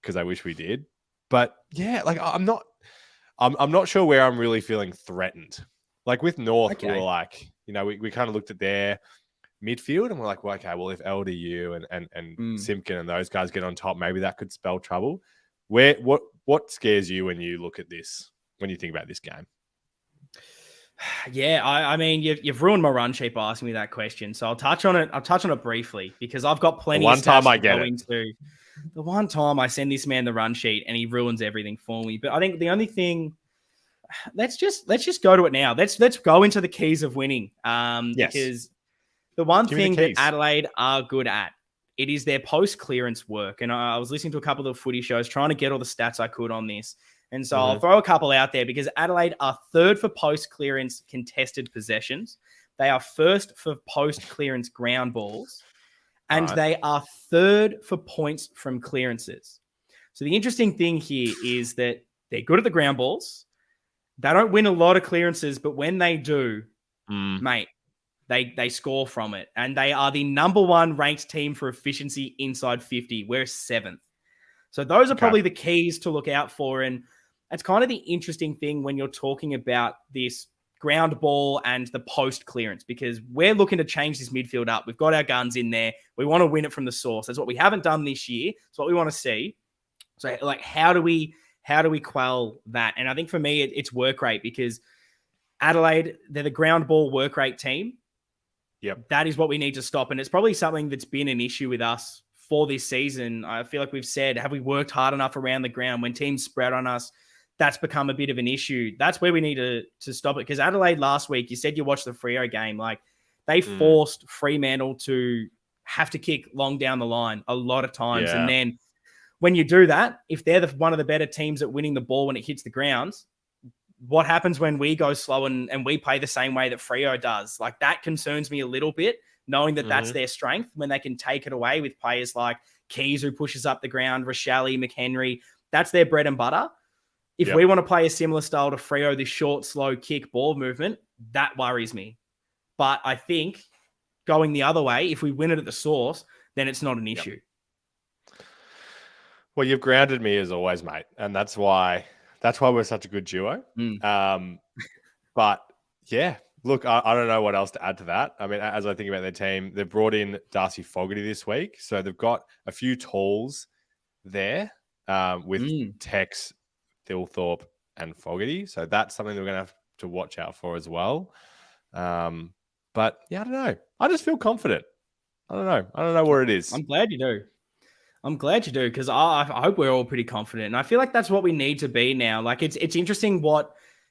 because I wish we did. But I'm not sure where I'm really feeling threatened. Like with North, we were like, we kind of looked at their midfield and we're like, well, okay, well, if LDU and Simpkin and those guys get on top, maybe that could spell trouble. What scares you when you look at this, when you think about this game? Yeah, I mean, you've ruined my run sheet by asking me that question, so I'll touch on it briefly, because I've got plenty. The one time I get it. The one time I send this man the run sheet and he ruins everything for me. But I think the only thing, let's just go to it now. Let's go into the keys of winning. Because the one thing that Adelaide are good at, it is their post-clearance work. And I was listening to a couple of footy shows trying to get all the stats I could on this. And so I'll throw a couple out there, because Adelaide are third for post-clearance contested possessions. They are first for post-clearance ground balls. And they are third for points from clearances. So the interesting thing here is that they're good at the ground balls. They don't win a lot of clearances, but when they do, mate, they score from it. And they are the number 1 ranked team for efficiency inside 50. We're 7th. So those are probably the keys to look out for. And it's kind of the interesting thing when you're talking about this ground ball and the post clearance, because we're looking to change this midfield up. We've got our guns in there. We want to win it from the source. That's what we haven't done this year. It's what we want to see. So, like, how do we quell that? And I think for me, it's work rate, because Adelaide, they're the ground ball work rate team. Yep. That is what we need to stop. And it's probably something that's been an issue with us for this season. I feel like we've said, have we worked hard enough around the ground? When teams spread on us, that's become a bit of an issue. That's where we need to stop it. Because Adelaide last week, you said you watched the Freo game. Like, they forced Fremantle to have to kick long down the line a lot of times. Yeah. And then when you do that, if they're one of the better teams at winning the ball when it hits the ground, what happens when we go slow and we play the same way that Freo does? Like, that concerns me a little bit, knowing that that's their strength, when they can take it away with players like Keys, who pushes up the ground, Rochelle, McHenry. That's their bread and butter. If we want to play a similar style to Freo, this short, slow kick ball movement, that worries me. But I think going the other way, if we win it at the source, then it's not an issue. Well, you've grounded me as always, mate. And that's why we're such a good duo. But yeah, look, I don't know what else to add to that. I mean, as I think about their team, they've brought in Darcy Fogarty this week. So they've got a few tools there with Tex, Thilthorpe and Fogarty. So that's something that we're going to have to watch out for as well. But yeah, I don't know. I just feel confident. I don't know where it is. I'm glad you do, because I hope we're all pretty confident. And I feel like that's what we need to be now. Like, it's interesting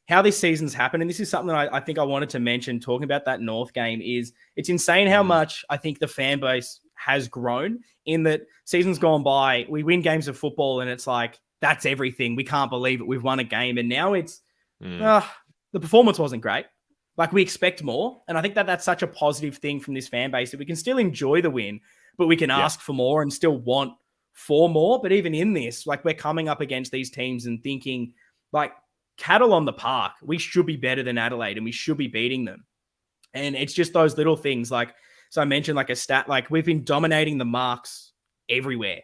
how this season's happened. And this is something I think I wanted to mention, talking about that North game, is it's insane how much I think the fan base has grown in that seasons gone by, we win games of football and it's like, that's everything. We can't believe it. We've won a game. And now it's, the performance wasn't great. Like we expect more. And I think that that's such a positive thing from this fan base that we can still enjoy the win, but we can ask for more and still want for more. But even in this, like we're coming up against these teams and thinking like cattle on the park, we should be better than Adelaide and we should be beating them. And it's just those little things like, so I mentioned like a stat, like we've been dominating the marks everywhere.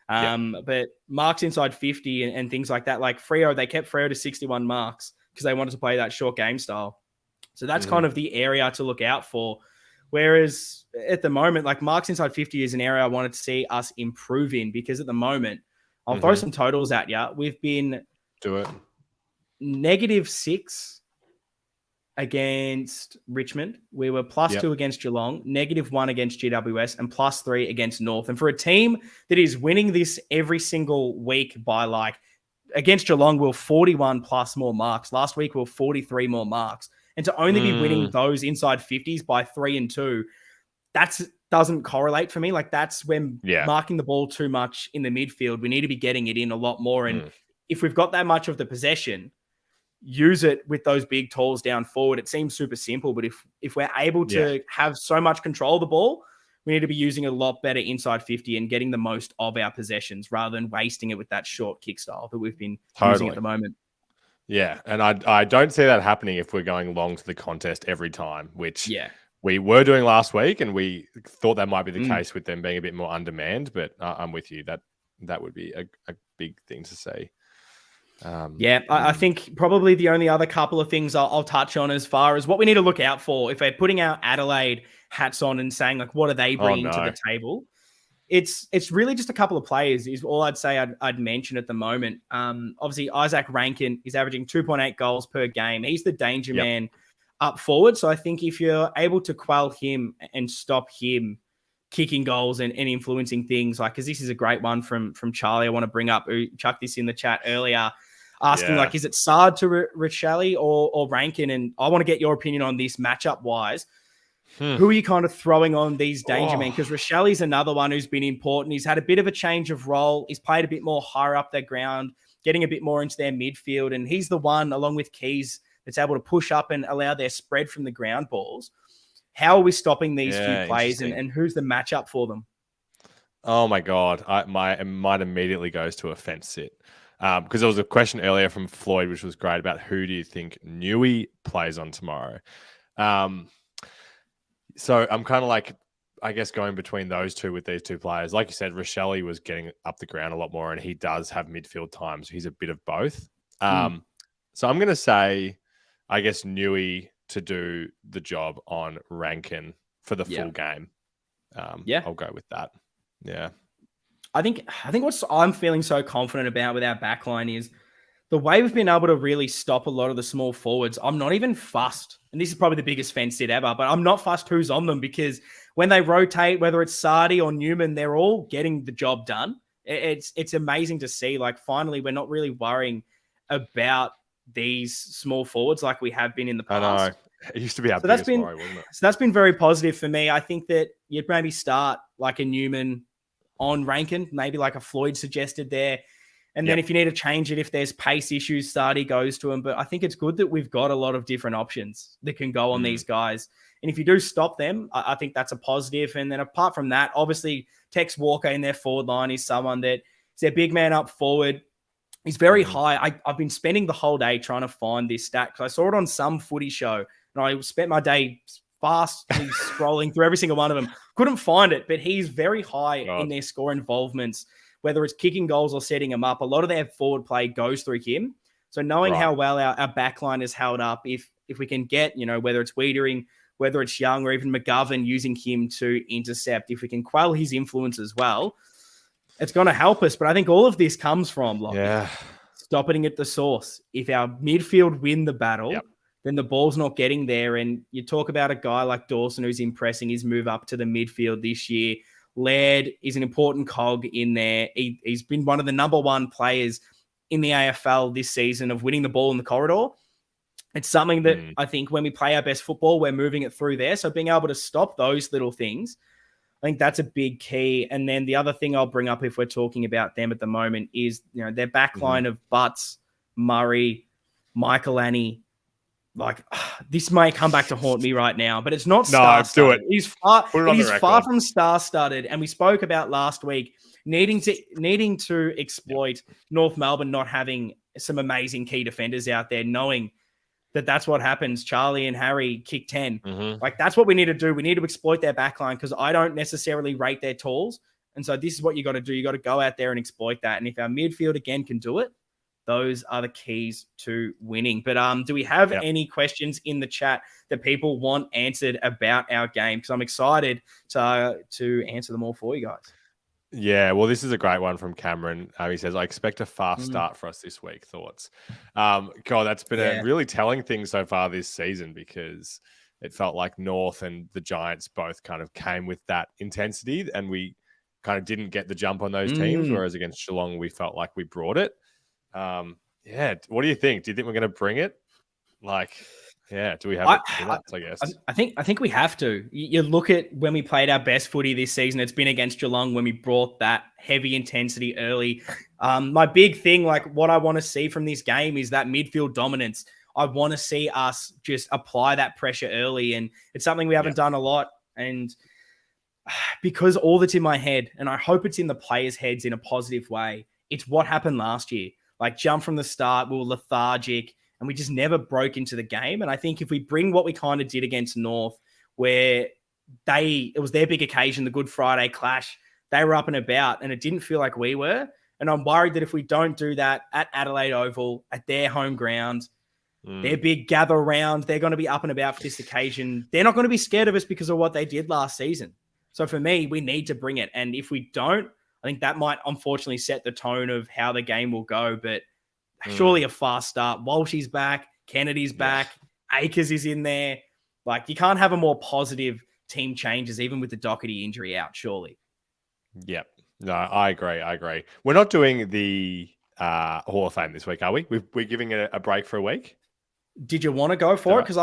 But marks inside 50 and things like that, like Freo, they kept Freo to 61 marks because they wanted to play that short game style. So that's kind of the area to look out for. Whereas at the moment, like marks inside 50 is an area I wanted to see us improve in because at the moment, I'll throw some totals at you. We've been -6 against Richmond. We were +2 against Geelong, -1 against GWS, and +3 against North. And for a team that is winning this every single week by like, against Geelong, we're 41 plus more marks. Last week, we're 43 more marks. And to only be winning those inside 50s by 3 and 2, that doesn't correlate for me. Like that's when marking the ball too much in the midfield, we need to be getting it in a lot more. And if we've got that much of the possession, use it with those big tools down forward. It seems super simple, but if we're able to have so much control of the ball, we need to be using a lot better inside 50 and getting the most of our possessions rather than wasting it with that short kick style that we've been using at the moment. Yeah, and I don't see that happening if we're going long to the contest every time, which we were doing last week, and we thought that might be the case with them being a bit more undermanned, but I'm with you. That would be a big thing to see. I think probably the only other couple of things I'll touch on as far as what we need to look out for if we're putting our Adelaide hats on and saying like, what are they bringing to the table? It's really just a couple of players is all I'd say I'd mention at the moment. Obviously, Isaac Rankin is averaging 2.8 goals per game. He's the danger man up forward. So I think if you're able to quell him and stop him kicking goals and influencing things, like, because this is a great one from Charlie I want to bring up, who chucked this in the chat earlier, asking like, is it Sard to Richelli or Rankin? And I want to get your opinion on this matchup-wise. Who are you kind of throwing on these danger men? Because Richelli's another one who's been important. He's had a bit of a change of role. He's played a bit more higher up their ground, getting a bit more into their midfield. And he's the one, along with Keys, that's able to push up and allow their spread from the ground balls. How are we stopping these few plays and who's the matchup for them? Oh, my God. My mind immediately goes to a fence sit. Because there was a question earlier from Floyd, which was great, about who do you think Newey plays on tomorrow? So I'm kind of like, I guess, going between those two with these two players. Like you said, Richelli was getting up the ground a lot more, and he does have midfield time, so he's a bit of both. So I'm going to say, I guess, Newey to do the job on Rankin for the full game. I'll go with that. Yeah. I think what I'm feeling so confident about with our backline is the way we've been able to really stop a lot of the small forwards. I'm not even fussed. And this is probably the biggest fence sit ever, but I'm not fussed who's on them because when they rotate, whether it's Sardi or Newman, they're all getting the job done. It's amazing to see. Like, finally, we're not really worrying about these small forwards like we have been in the past. I know. It used to be our biggest worry, wasn't it? So that's been very positive for me. I think that you'd maybe start like a Newman on Rankin, maybe like a Floyd suggested there. And then if you need to change it, if there's pace issues, Sardi goes to him. But I think it's good that we've got a lot of different options that can go on these guys. And if you do stop them, I think that's a positive. And then apart from that, obviously, Tex Walker in their forward line is someone that is their big man up forward. He's very high. I've been spending the whole day trying to find this stat because I saw it on some footy show. And I spent my day fastly scrolling through every single one of them. Couldn't find it, but he's very high in their score involvements. Whether it's kicking goals or setting them up, a lot of their forward play goes through him. So knowing how well our backline is held up, if we can get, whether it's Wiedering, whether it's Young or even McGovern, using him to intercept, if we can quell his influence as well, it's going to help us. But I think all of this comes from stopping at the source. If our midfield win the battle, then the ball's not getting there. And you talk about a guy like Dawson who's impressing his move up to the midfield this year. Laird is an important cog in there. He's been one of the number one players in the AFL this season of winning the ball in the corridor. It's something that I think when we play our best football, we're moving it through there. So being able to stop those little things, I think that's a big key. And then the other thing I'll bring up if we're talking about them at the moment is, their back line of Butts, Murray, Michael Annie. Like, this may come back to haunt me right now, but it's not star-studded. Do it. It is far from star-studded. And we spoke about last week needing to exploit North Melbourne not having some amazing key defenders out there, knowing that's what happens. Charlie and Harry kick 10. Like, that's what we need to do. We need to exploit their backline because I don't necessarily rate their tools. And so this is what you got to do. You got to go out there and exploit that. And if our midfield again can do it, those are the keys to winning. But do we have any questions in the chat that people want answered about our game? Because I'm excited to answer them all for you guys. Yeah, well, this is a great one from Cameron. He says, I expect a fast start for us this week. Thoughts? God, that's been a really telling thing so far this season because it felt like North and the Giants both kind of came with that intensity and we kind of didn't get the jump on those teams, whereas against Geelong, we felt like we brought it. What do you think? Do you think we're going to bring it? Do we have it in us, I guess? I think we have to. You look at when we played our best footy this season, it's been against Geelong when we brought that heavy intensity early. My big thing, what I want to see from this game is that midfield dominance. I want to see us just apply that pressure early, and it's something we haven't done a lot. And because all that's in my head, and I hope it's in the players' heads in a positive way, it's what happened last year. Jump from the start, we were lethargic, and we just never broke into the game. And I think if we bring what we kind of did against North, where it was their big occasion, the Good Friday clash, they were up and about, and it didn't feel like we were. And I'm worried that if we don't do that at Adelaide Oval, at their home ground, their big gather round, they're going to be up and about for this occasion. They're not going to be scared of us because of what they did last season. So for me, we need to bring it. And if we don't, I think that might unfortunately set the tone of how the game will go. But surely a fast start. Walshy's back. Kennedy's back. Akers is in there. You can't have a more positive team changes, even with the Doherty injury out, surely. Yep. No, I agree. We're not doing the Hall of Fame this week, are we? We're giving it a break for a week. Did you want to go for it? Because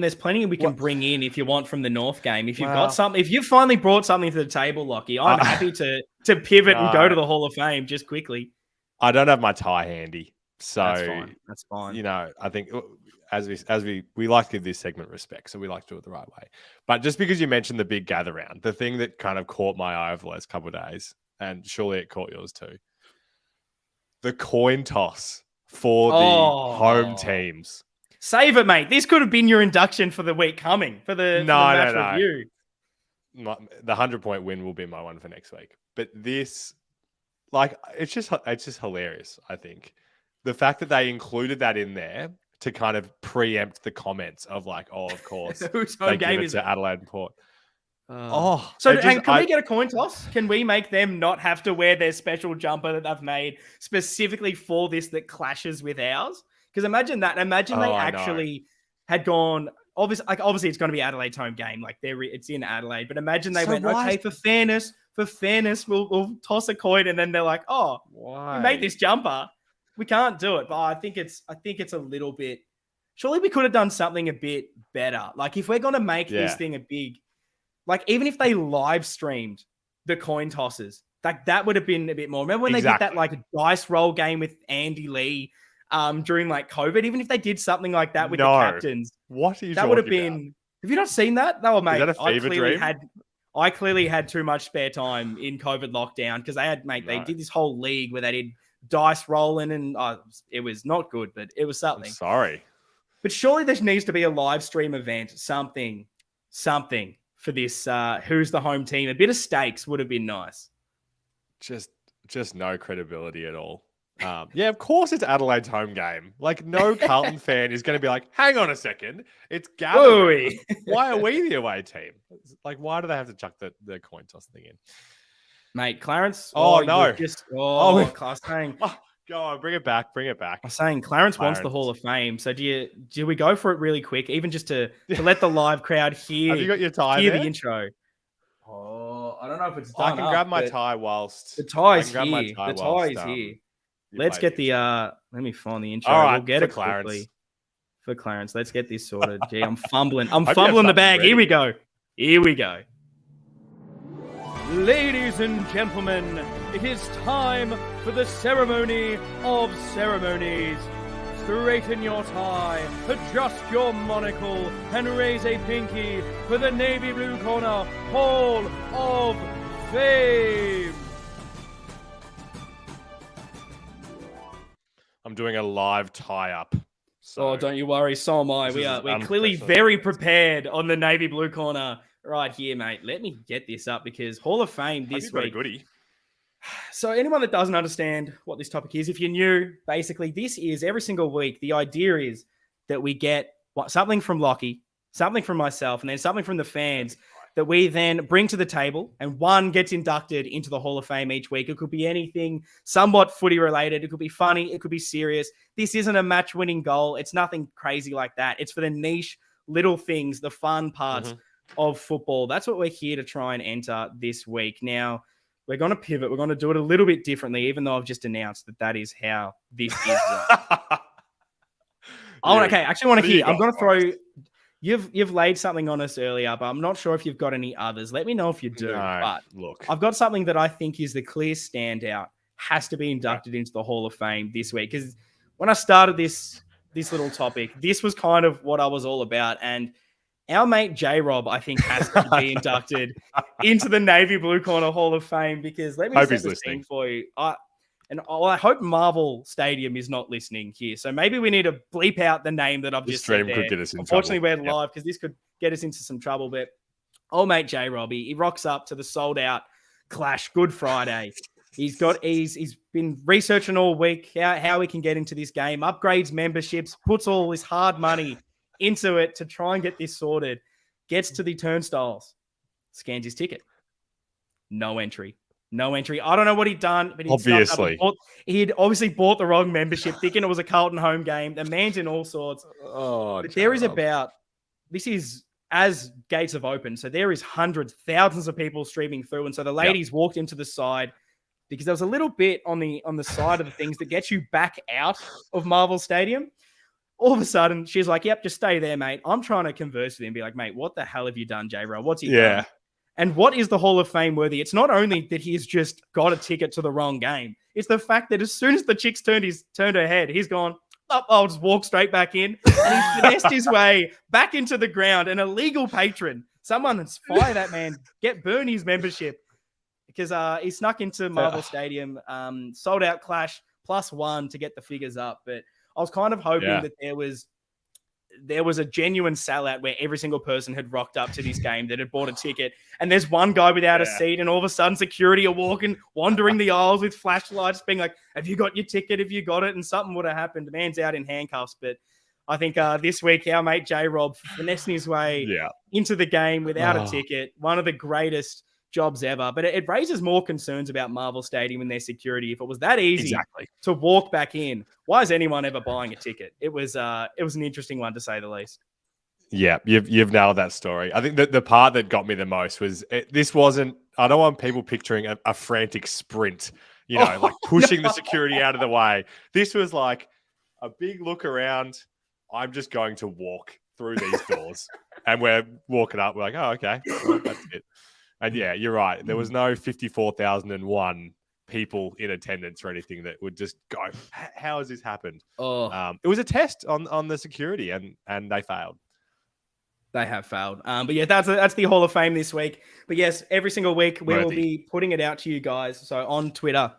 there's plenty we can bring in if you want from the North game. If you've got something, if you finally brought something to the table, Lockie, I'm happy to pivot and go to the Hall of Fame just quickly. I don't have my tie handy, so that's fine. I think as we like to give this segment respect, so we like to do it the right way. But just because you mentioned the big gather round, the thing that kind of caught my eye over the last couple of days, and surely it caught yours too, the coin toss for the home teams. Save it, mate. This could have been your induction for the week coming, for the match review. The 100-point win will be my one for next week. But this, it's just hilarious, I think. The fact that they included that in there to kind of preempt the comments of of course, they give it to Adelaide and Port. Can we get a coin toss? Can we make them not have to wear their special jumper that they've made specifically for this that clashes with ours? Because imagine that. Imagine they actually had gone. Obviously, it's going to be Adelaide's home game. It's in Adelaide. But imagine they went, okay, for fairness, we'll toss a coin, and then they're like, we made this jumper. We can't do it. But I think it's a little bit. Surely we could have done something a bit better. If we're going to make this thing a big, even if they live streamed the coin tosses, that would have been a bit more. Remember when they did that dice roll game with Andy Lee? During COVID, even if they did something like that with the captains, what are you that would have been. About? Have you not seen that? No, mate. Is that a fever dream? I clearly had too much spare time in COVID lockdown because they did this whole league where they did dice rolling and it was not good, but it was something. I'm sorry, but surely there needs to be a live stream event, something for this. Who's the home team? A bit of stakes would have been nice. Just no credibility at all. Of course it's Adelaide's home game. No Carlton fan is going to be like, hang on a second, it's gathering. Why are we the away team? Why do they have to chuck the coin toss thing in? Mate, Clarence. No. Saying, go on, bring it back. I'm saying Clarence wants the Hall of Fame. So do we go for it really quick, even just to let the live crowd hear? Have you got your tie hear there? The intro? I don't know if it's done. I can grab my tie whilst the tie's here. The tie is here. Let's get the let me find the intro. All right, we'll get it Clarence. quickly. For Clarence. Let's get this sorted. Gee, I'm fumbling. I'm fumbling the bag. Here we go. Ladies and gentlemen, it is time for the ceremony of ceremonies. Straighten your tie, adjust your monocle, and raise a pinky for the navy blue corner Hall of Fame. I'm doing a live tie-up. So don't you worry, so am I. We're clearly very prepared on the navy blue corner right here, mate. Let me get this up because Hall of Fame this week. Goodie. So anyone that doesn't understand what this topic is, if you're new, basically this is every single week. The idea is that we get something from Lockie, something from myself, and then something from the fans that we then bring to the table, and one gets inducted into the Hall of Fame each week. It could be anything somewhat footy related. It could be funny. It could be serious. This isn't a match-winning goal. It's nothing crazy like that. It's for the niche little things, the fun parts of football. That's what we're here to try and enter this week. Now, we're going to pivot. We're going to do it a little bit differently, even though I've just announced that is how this is run. Okay, I actually want to hear. I'm going to throw... You've laid something on us earlier, but I'm not sure if you've got any others. Let me know if you do. No, but look, I've got something that I think is the clear standout, has to be inducted into the Hall of Fame this week. Because when I started this little topic, this was kind of what I was all about. And our mate J-Rob, I think, has to be inducted into the Navy Blue Corner Hall of Fame. Because let me set the scene for you. I hope Marvel Stadium is not listening here. So maybe we need to bleep out the name that I've just said there. Could get us in Unfortunately, trouble. We're live because this could get us into some trouble. But old mate J Robbie, he rocks up to the sold out Clash Good Friday. He's been researching all week how he can get into this game, upgrades memberships, puts all this hard money into it to try and get this sorted. Gets to the turnstiles, scans his ticket. No entry. I don't know what he'd done, but he'd obviously bought the wrong membership, thinking it was a Carlton home game. The man's in all sorts. But there is this is as gates have opened, so there is hundreds, thousands of people streaming through, and so the ladies walked him to the side because there was a little bit on the side of the things that gets you back out of Marvel Stadium. All of a sudden, she's like, "Yep, just stay there, mate." I'm trying to converse with him, be like, "Mate, what the hell have you done, J-Ro? What's he done?" And what is the Hall of Fame worthy? It's not only that he's just got a ticket to the wrong game. It's the fact that as soon as the chick's turned her head, he's gone, oh, I'll just walk straight back in. And he's finessed his way back into the ground. An illegal patron. Someone fire that man. Burn his membership. Because he snuck into Marvel Stadium, sold out Clash +1 to get the figures up. But I was kind of hoping that there was a genuine sellout where every single person had rocked up to this game that had bought a ticket. And there's one guy without a seat, and all of a sudden security are wandering the aisles with flashlights being like, have you got your ticket? Have you got it? And something would have happened. The man's out in handcuffs. But I think this week, our mate J-Rob finessing his way into the game without a ticket. One of the greatest jobs ever. But it raises more concerns about Marvel Stadium and their security. If it was that easy to walk back in, why is anyone ever buying a ticket? It was an interesting one, to say the least. Yeah, you've nailed that story. I think that the part that got me the most was this wasn't. I don't want people picturing a frantic sprint, like pushing the security out of the way. This was like a big look around. I'm just going to walk through these doors, and we're walking up. We're like, oh, okay, well, that's it. And yeah, you're right. There was no 54,001 people in attendance or anything that would just go, how has this happened? It was a test on the security, and they failed. They have failed. But yeah, that's the Hall of Fame this week. But yes, every single week we will be putting it out to you guys. So on Twitter,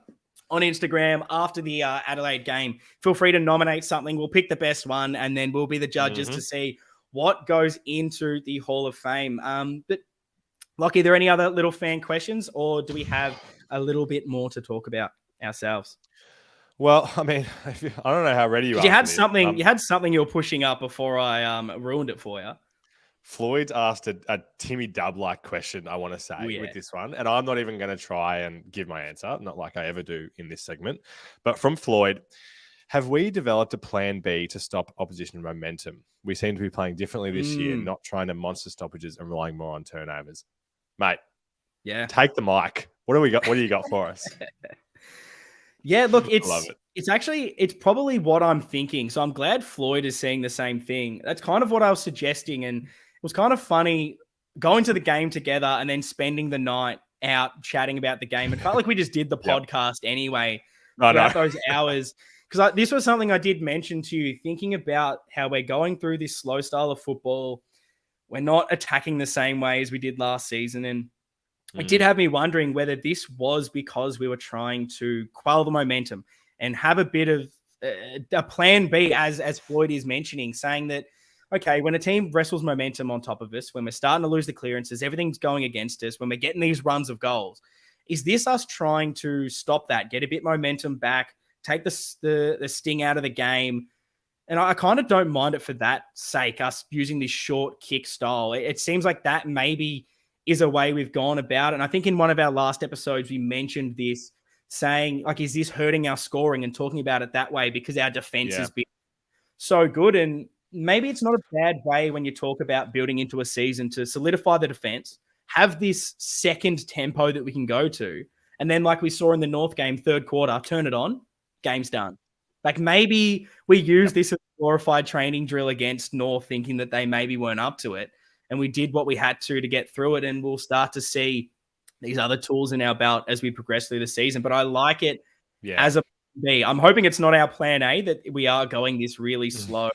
on Instagram, after the Adelaide game, feel free to nominate something. We'll pick the best one, and then we'll be the judges to see what goes into the Hall of Fame. But Lockie, are there any other little fan questions, or do we have a little bit more to talk about ourselves? Well, I mean, I don't know how ready you are. You had something. You had something you were pushing up before I ruined it for you. Floyd's asked a Timmy Dub-like question, I want to say, with this one. And I'm not even going to try and give my answer, not like I ever do in this segment. But from Floyd, have we developed a plan B to stop opposition momentum? We seem to be playing differently this year, not trying to monster stoppages and relying more on turnovers. Mate, take the mic. What do we got? What do you got for us? Yeah, look, it's probably what I'm thinking. So I'm glad Floyd is saying the same thing. That's kind of what I was suggesting. And it was kind of funny going to the game together and then spending the night out chatting about the game. It felt like we just did the podcast anyway I throughout know. those hours. Because this was something I did mention to you, thinking about how we're going through this slow style of football. We're not attacking the same way as we did last season. And it did have me wondering whether this was because we were trying to quell the momentum and have a bit of a plan B, as Floyd is mentioning, saying that, okay, when a team wrestles momentum on top of us, when we're starting to lose the clearances, everything's going against us, when we're getting these runs of goals, is this us trying to stop that, get a bit momentum back, take the sting out of the game? And I kind of don't mind it for that sake, us using this short kick style. It seems like that maybe is a way we've gone about it. And I think in one of our last episodes, we mentioned this, saying, like, is this hurting our scoring, and talking about it that way because our defense has been so good. And maybe it's not a bad way when you talk about building into a season to solidify the defense, have this second tempo that we can go to. And then, like we saw in the North game, third quarter, turn it on, game's done. Like, maybe we use this as a glorified training drill against North, thinking that they maybe weren't up to it. And we did what we had to get through it. And we'll start to see these other tools in our belt as we progress through the season. But I like it as a B. I'm hoping it's not our plan A, that we are going this really slow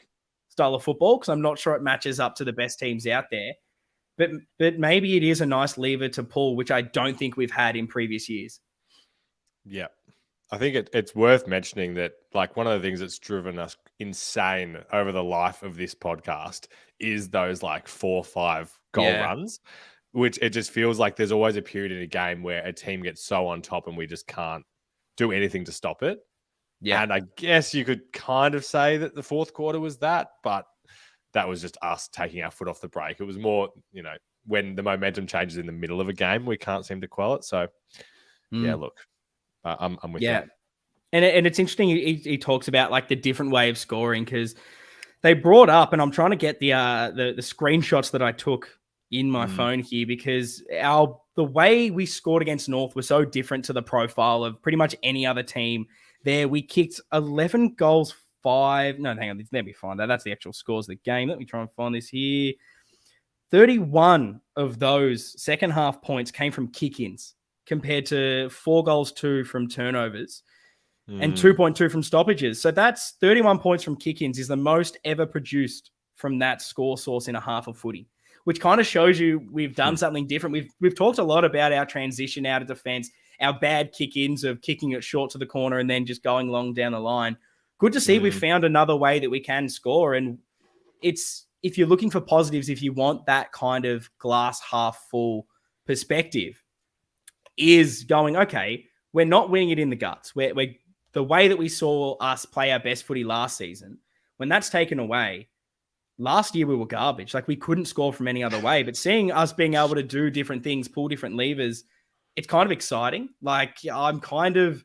style of football, because I'm not sure it matches up to the best teams out there. But maybe it is a nice lever to pull, which I don't think we've had in previous years. Yeah. I think it's worth mentioning that, like, one of the things that's driven us insane over the life of this podcast is those like 4 or 5 goal runs, which it just feels like there's always a period in a game where a team gets so on top and we just can't do anything to stop it. Yeah. And I guess you could kind of say that the fourth quarter was that, but that was just us taking our foot off the brake. It was more, when the momentum changes in the middle of a game, we can't seem to quell it. So, yeah, look. I'm with you. And it's interesting. He talks about like the different way of scoring, because they brought up, and I'm trying to get the screenshots that I took in my phone here, because the way we scored against North was so different to the profile of pretty much any other team. There, we kicked 11 goals, 5. No, hang on. Let me find that. That's the actual scores of the game. Let me try and find this here. 31 of those second half points came from kick-ins, compared to 4 goals, 2 from turnovers and 2.2 from stoppages. So that's 31 points from kick-ins is the most ever produced from that score source in a half of footy, which kind of shows you we've done something different. We've talked a lot about our transition out of defense, our bad kick-ins of kicking it short to the corner and then just going long down the line. Good to see we've found another way that we can score. And it's, if you're looking for positives, if you want that kind of glass half full perspective, is going, okay, we're not winning it in the guts. We're the way that we saw us play our best footy last season, when that's taken away, last year we were garbage. Like, we couldn't score from any other way. But seeing us being able to do different things, pull different levers, it's kind of exciting. Like, it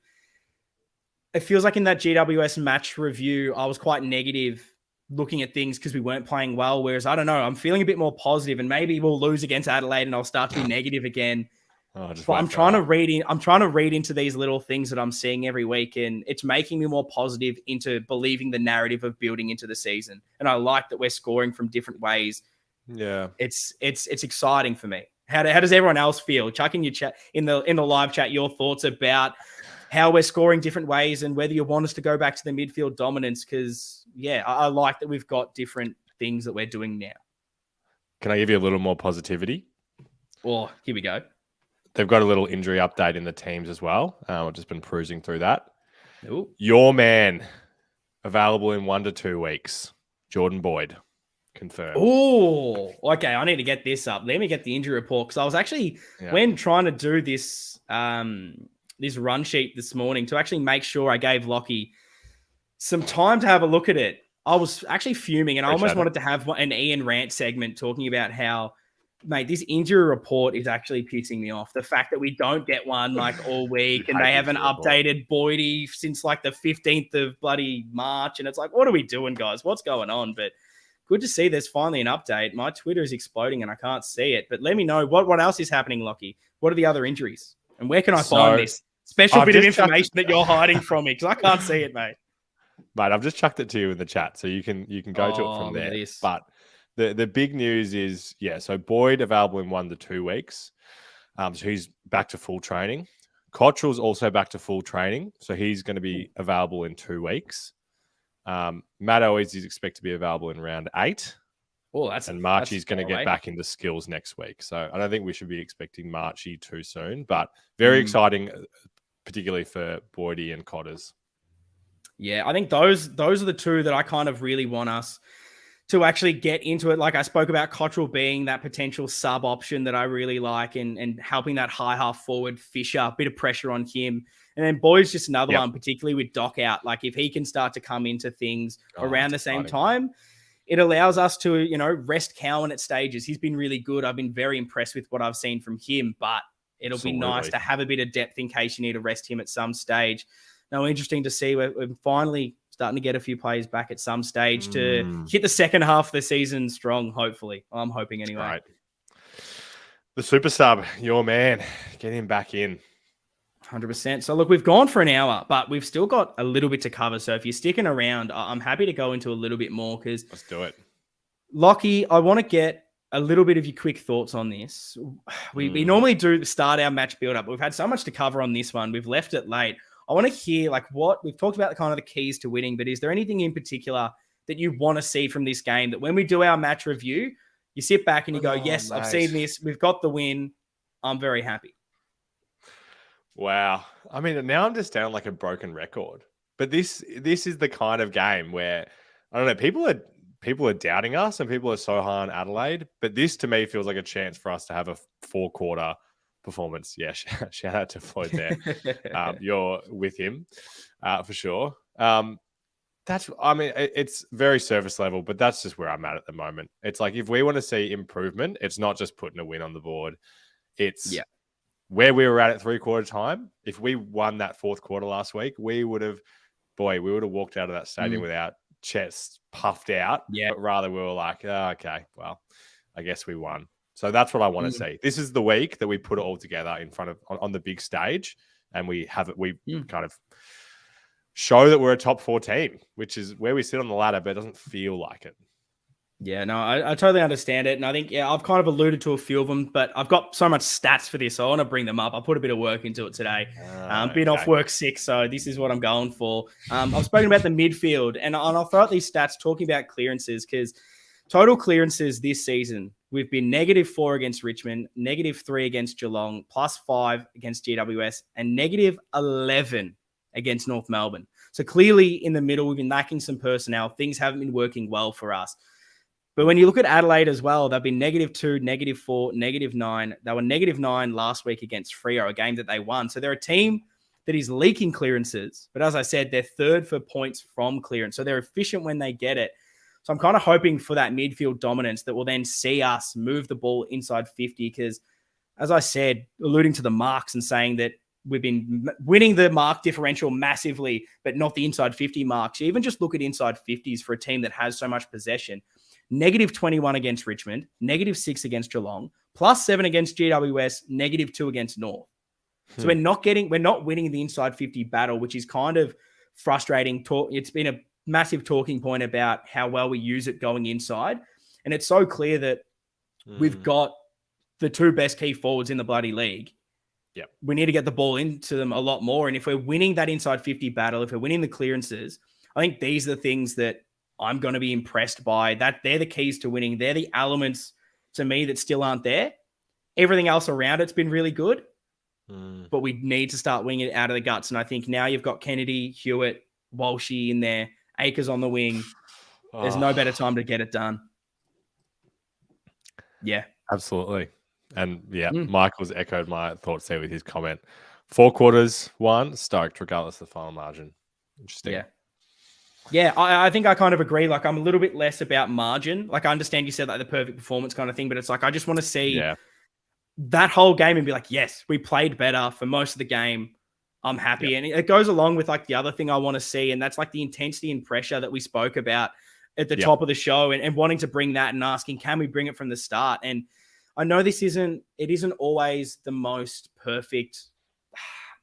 feels like in that GWS match review, I was quite negative looking at things because we weren't playing well. Whereas, I don't know, I'm feeling a bit more positive, and maybe we'll lose against Adelaide and I'll start to be negative again. But I'm trying to read into these little things that I'm seeing every week, and it's making me more positive into believing the narrative of building into the season. And I like that we're scoring from different ways. Yeah, it's exciting for me. How does everyone else feel? Chuck in your chat in the live chat your thoughts about how we're scoring different ways and whether you want us to go back to the midfield dominance. Because I like that we've got different things that we're doing now. Can I give you a little more positivity? Oh, here we go. They've got a little injury update in the teams as well. I've just been cruising through that. Ooh. Your man, available in 1 to 2 weeks. Jordan Boyd, confirmed. Oh, okay. I need to get this up. Let me get the injury report, because I was actually, when trying to do this this run sheet this morning, to actually make sure I gave Lockie some time to have a look at it, I was actually fuming, and I almost wanted to have an Ian rant segment talking about how, mate, this injury report is actually pissing me off. The fact that we don't get one like all week, and they haven't updated Boydie since like the 15th of bloody March. And it's like, what are we doing, guys? What's going on? But good to see there's finally an update. My Twitter is exploding and I can't see it. But let me know what else is happening, Lockie. What are the other injuries? And where can I find this special bit of information that you're hiding from me? Because I can't see it, mate. Mate, I've just chucked it to you in the chat, so you can go to it from there. But the big news is, so Boyd available in 1 to 2 weeks. So he's back to full training. Cottrell's also back to full training. So he's going to be available in 2 weeks. Matt Owens is expected to be available in round 8. Oh, and Marchie's going to get back into skills next week. So I don't think we should be expecting Marchie too soon, but very exciting, particularly for Boydie and Cotters. Yeah, I think those are the two that I kind of really want us to actually get into it. Like I spoke about Cottrell being that potential sub option that I really like and helping that high half forward Fisher, a bit of pressure on him. And then Boyd's just another one, particularly with Doc out. Like if he can start to come into things around the same time, it allows us to, rest Cowan at stages. He's been really good. I've been very impressed with what I've seen from him, but it'll be nice to have a bit of depth in case you need to rest him at some stage. Now, interesting to see we're finally starting to get a few players back at some stage to hit the second half of the season strong, hopefully. I'm hoping anyway. Right. The super sub, your man, get him back in. 100%. So, look, we've gone for an hour, but we've still got a little bit to cover. So, if you're sticking around, I'm happy to go into a little bit more because... Let's do it. Lockie, I want to get a little bit of your quick thoughts on this. We normally do start our match build-up, but we've had so much to cover on this one. We've left it late. I want to hear, what... We've talked about kind of the keys to winning, but is there anything in particular that you want to see from this game that when we do our match review, you sit back and you go, yes, mate, I've seen this. We've got the win. I'm very happy. Wow. I mean, now I'm just down like a broken record. But this is the kind of game where, I don't know, people are doubting us and people are so high on Adelaide. But this to me feels like a chance for us to have a 4-quarter performance. Yeah, shout out to Floyd there. You're with him for sure. It's very surface level, but that's just where I'm at the moment. It's like if we want to see improvement, it's not just putting a win on the board. It's where we were at 3-quarter time. If we won that 4th quarter last week, we would have walked out of that stadium with our chests puffed out. Yeah. But rather we were like, okay, well, I guess we won. So that's what I want to see. This is the week that we put it all together in front of on the big stage, and we kind of show that we're a top 4 team, which is where we sit on the ladder, but it doesn't feel like it. Yeah, no, I totally understand it. And I think, I've kind of alluded to a few of them, but I've got so much stats for this, so I want to bring them up. I put a bit of work into it today. Been off work sick, so this is what I'm going for. I've spoken about the midfield, and I'll throw out these stats talking about clearances, because total clearances this season, we've been -4 against Richmond, -3 against Geelong, +5 against GWS, and -11 against North Melbourne. So clearly in the middle, we've been lacking some personnel. Things haven't been working well for us. But when you look at Adelaide as well, they've been -2, -4, -9. They were -9 last week against Freo, a game that they won. So they're a team that is leaking clearances. But as I said, they're 3rd for points from clearance. So they're efficient when they get it. So I'm kind of hoping for that midfield dominance that will then see us move the ball inside 50. Because as I said, alluding to the marks and saying that we've been winning the mark differential massively, but not the inside 50 marks. You even just look at inside 50s for a team that has so much possession. -21 against Richmond, -6 against Geelong, +7 against GWS, -2 against North. So we're not winning the inside 50 battle, which is kind of frustrating. It's been a massive talking point about how well we use it going inside. And it's so clear that we've got the 2 best key forwards in the bloody league. Yep. We need to get the ball into them a lot more. And if we're winning that inside 50 battle, if we're winning the clearances, I think these are the things that I'm going to be impressed by. That they're the keys to winning. They're the elements to me that still aren't there. Everything else around it's been really good, but we need to start winging it out of the guts. And I think now you've got Kennedy, Hewitt, Walshy in there, Akers on the wing. There's no better time to get it done. Yeah. Absolutely. And Michael's echoed my thoughts there with his comment. 4 quarters, won, stoked, regardless of the final margin. Interesting. Yeah, I think I kind of agree. Like, I'm a little bit less about margin. Like, I understand you said like the perfect performance kind of thing, but it's like I just want to see that whole game and be like, yes, we played better for most of the game. I'm happy. And it goes along with like the other thing I want to see, and that's like the intensity and pressure that we spoke about at the top of the show, and wanting to bring that and asking, can we bring it from the start? And I know it isn't always the most perfect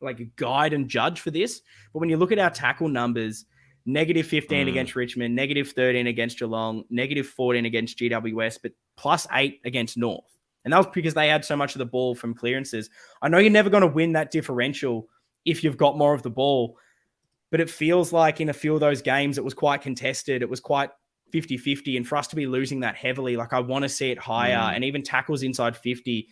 like guide and judge for this, but when you look at our tackle numbers, -15 against Richmond, -13 against Geelong, -14 against GWS, but +8 against North. And that was because they had so much of the ball from clearances. I know you're never going to win that differential if you've got more of the ball, but it feels like in a few of those games, it was quite contested. It was quite 50-50. And for us to be losing that heavily, like I want to see it higher. And even tackles inside 50.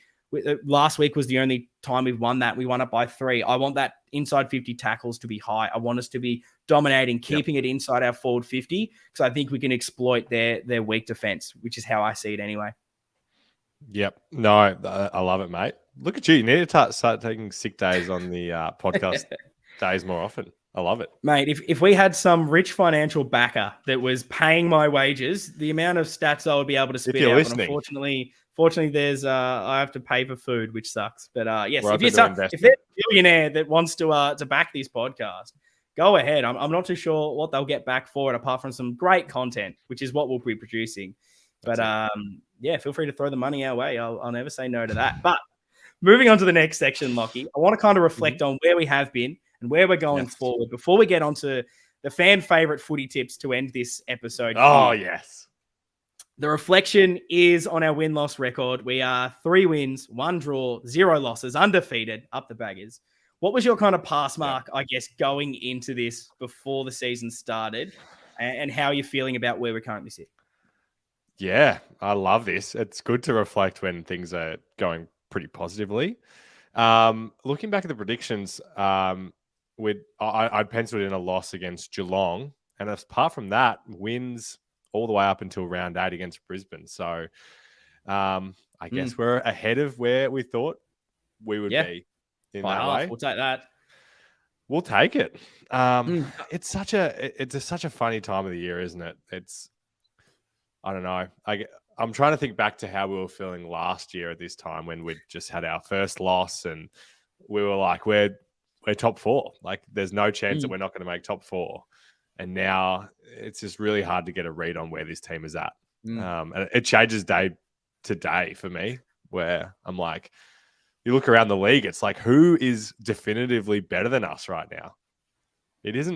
Last week was the only time we've won that. We won it by 3. I want that inside 50 tackles to be high. I want us to be dominating, keeping it inside our forward 50, because I think we can exploit their weak defense, which is how I see it anyway. Yep. No, I love it, mate. Look at you. You need to start taking sick days on the podcast days more often. I love it. Mate, if we had some rich financial backer that was paying my wages, the amount of stats I would be able to spit out. Unfortunately, there's I have to pay for food, which sucks. But yes, if there's a billionaire that wants to back this podcast, go ahead. I'm not too sure what they'll get back for it, apart from some great content, which is what we'll be producing. But yeah, feel free to throw the money our way. I'll never say no to that. But moving on to the next section, Lockie, I want to kind of reflect on where we have been and where we're going forward before we get on to the fan favorite footy tips to end this episode. Oh, yes. The reflection is on our win-loss record. We are 3 wins, 1 draw, 0 losses, undefeated, up the baggers. What was your kind of pass mark, I guess, going into this before the season started, and how are you feeling about where we currently sit? Yeah, I love this. It's good to reflect when things are going pretty positively. Looking back at the predictions, I penciled in a loss against Geelong, and apart from that, wins all the way up until round 8 against Brisbane. So I guess we're ahead of where we thought we would be in that way. We'll take that. We'll take it. It's such a funny time of the year, isn't it? I don't know. I'm trying to think back to how we were feeling last year at this time when we'd just had our first loss and we were like, we're top 4. Like there's no chance that we're not going to make top 4. And now it's just really hard to get a read on where this team is at. And it changes day to day for me, where I'm like, you look around the league, it's like, who is definitively better than us right now? It's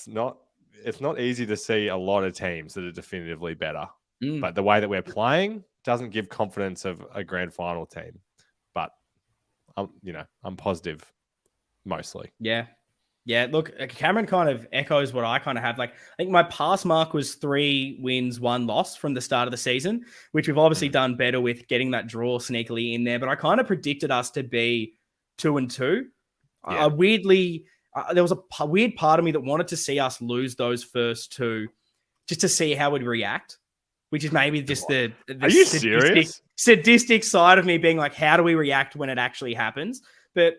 not easy to see a lot of teams that are definitively better. But the way that we're playing doesn't give confidence of a grand final team. But I'm positive mostly. Yeah. Yeah, look, Cameron kind of echoes what I kind of have. Like, I think my pass mark was 3 wins, 1 loss from the start of the season, which we've obviously done better with getting that draw sneakily in there. But I kind of predicted us to be 2-2. Yeah. There was a weird part of me that wanted to see us lose those first 2 just to see how we'd react, which is maybe just the Are you serious? Sadistic side of me being like, how do we react when it actually happens? But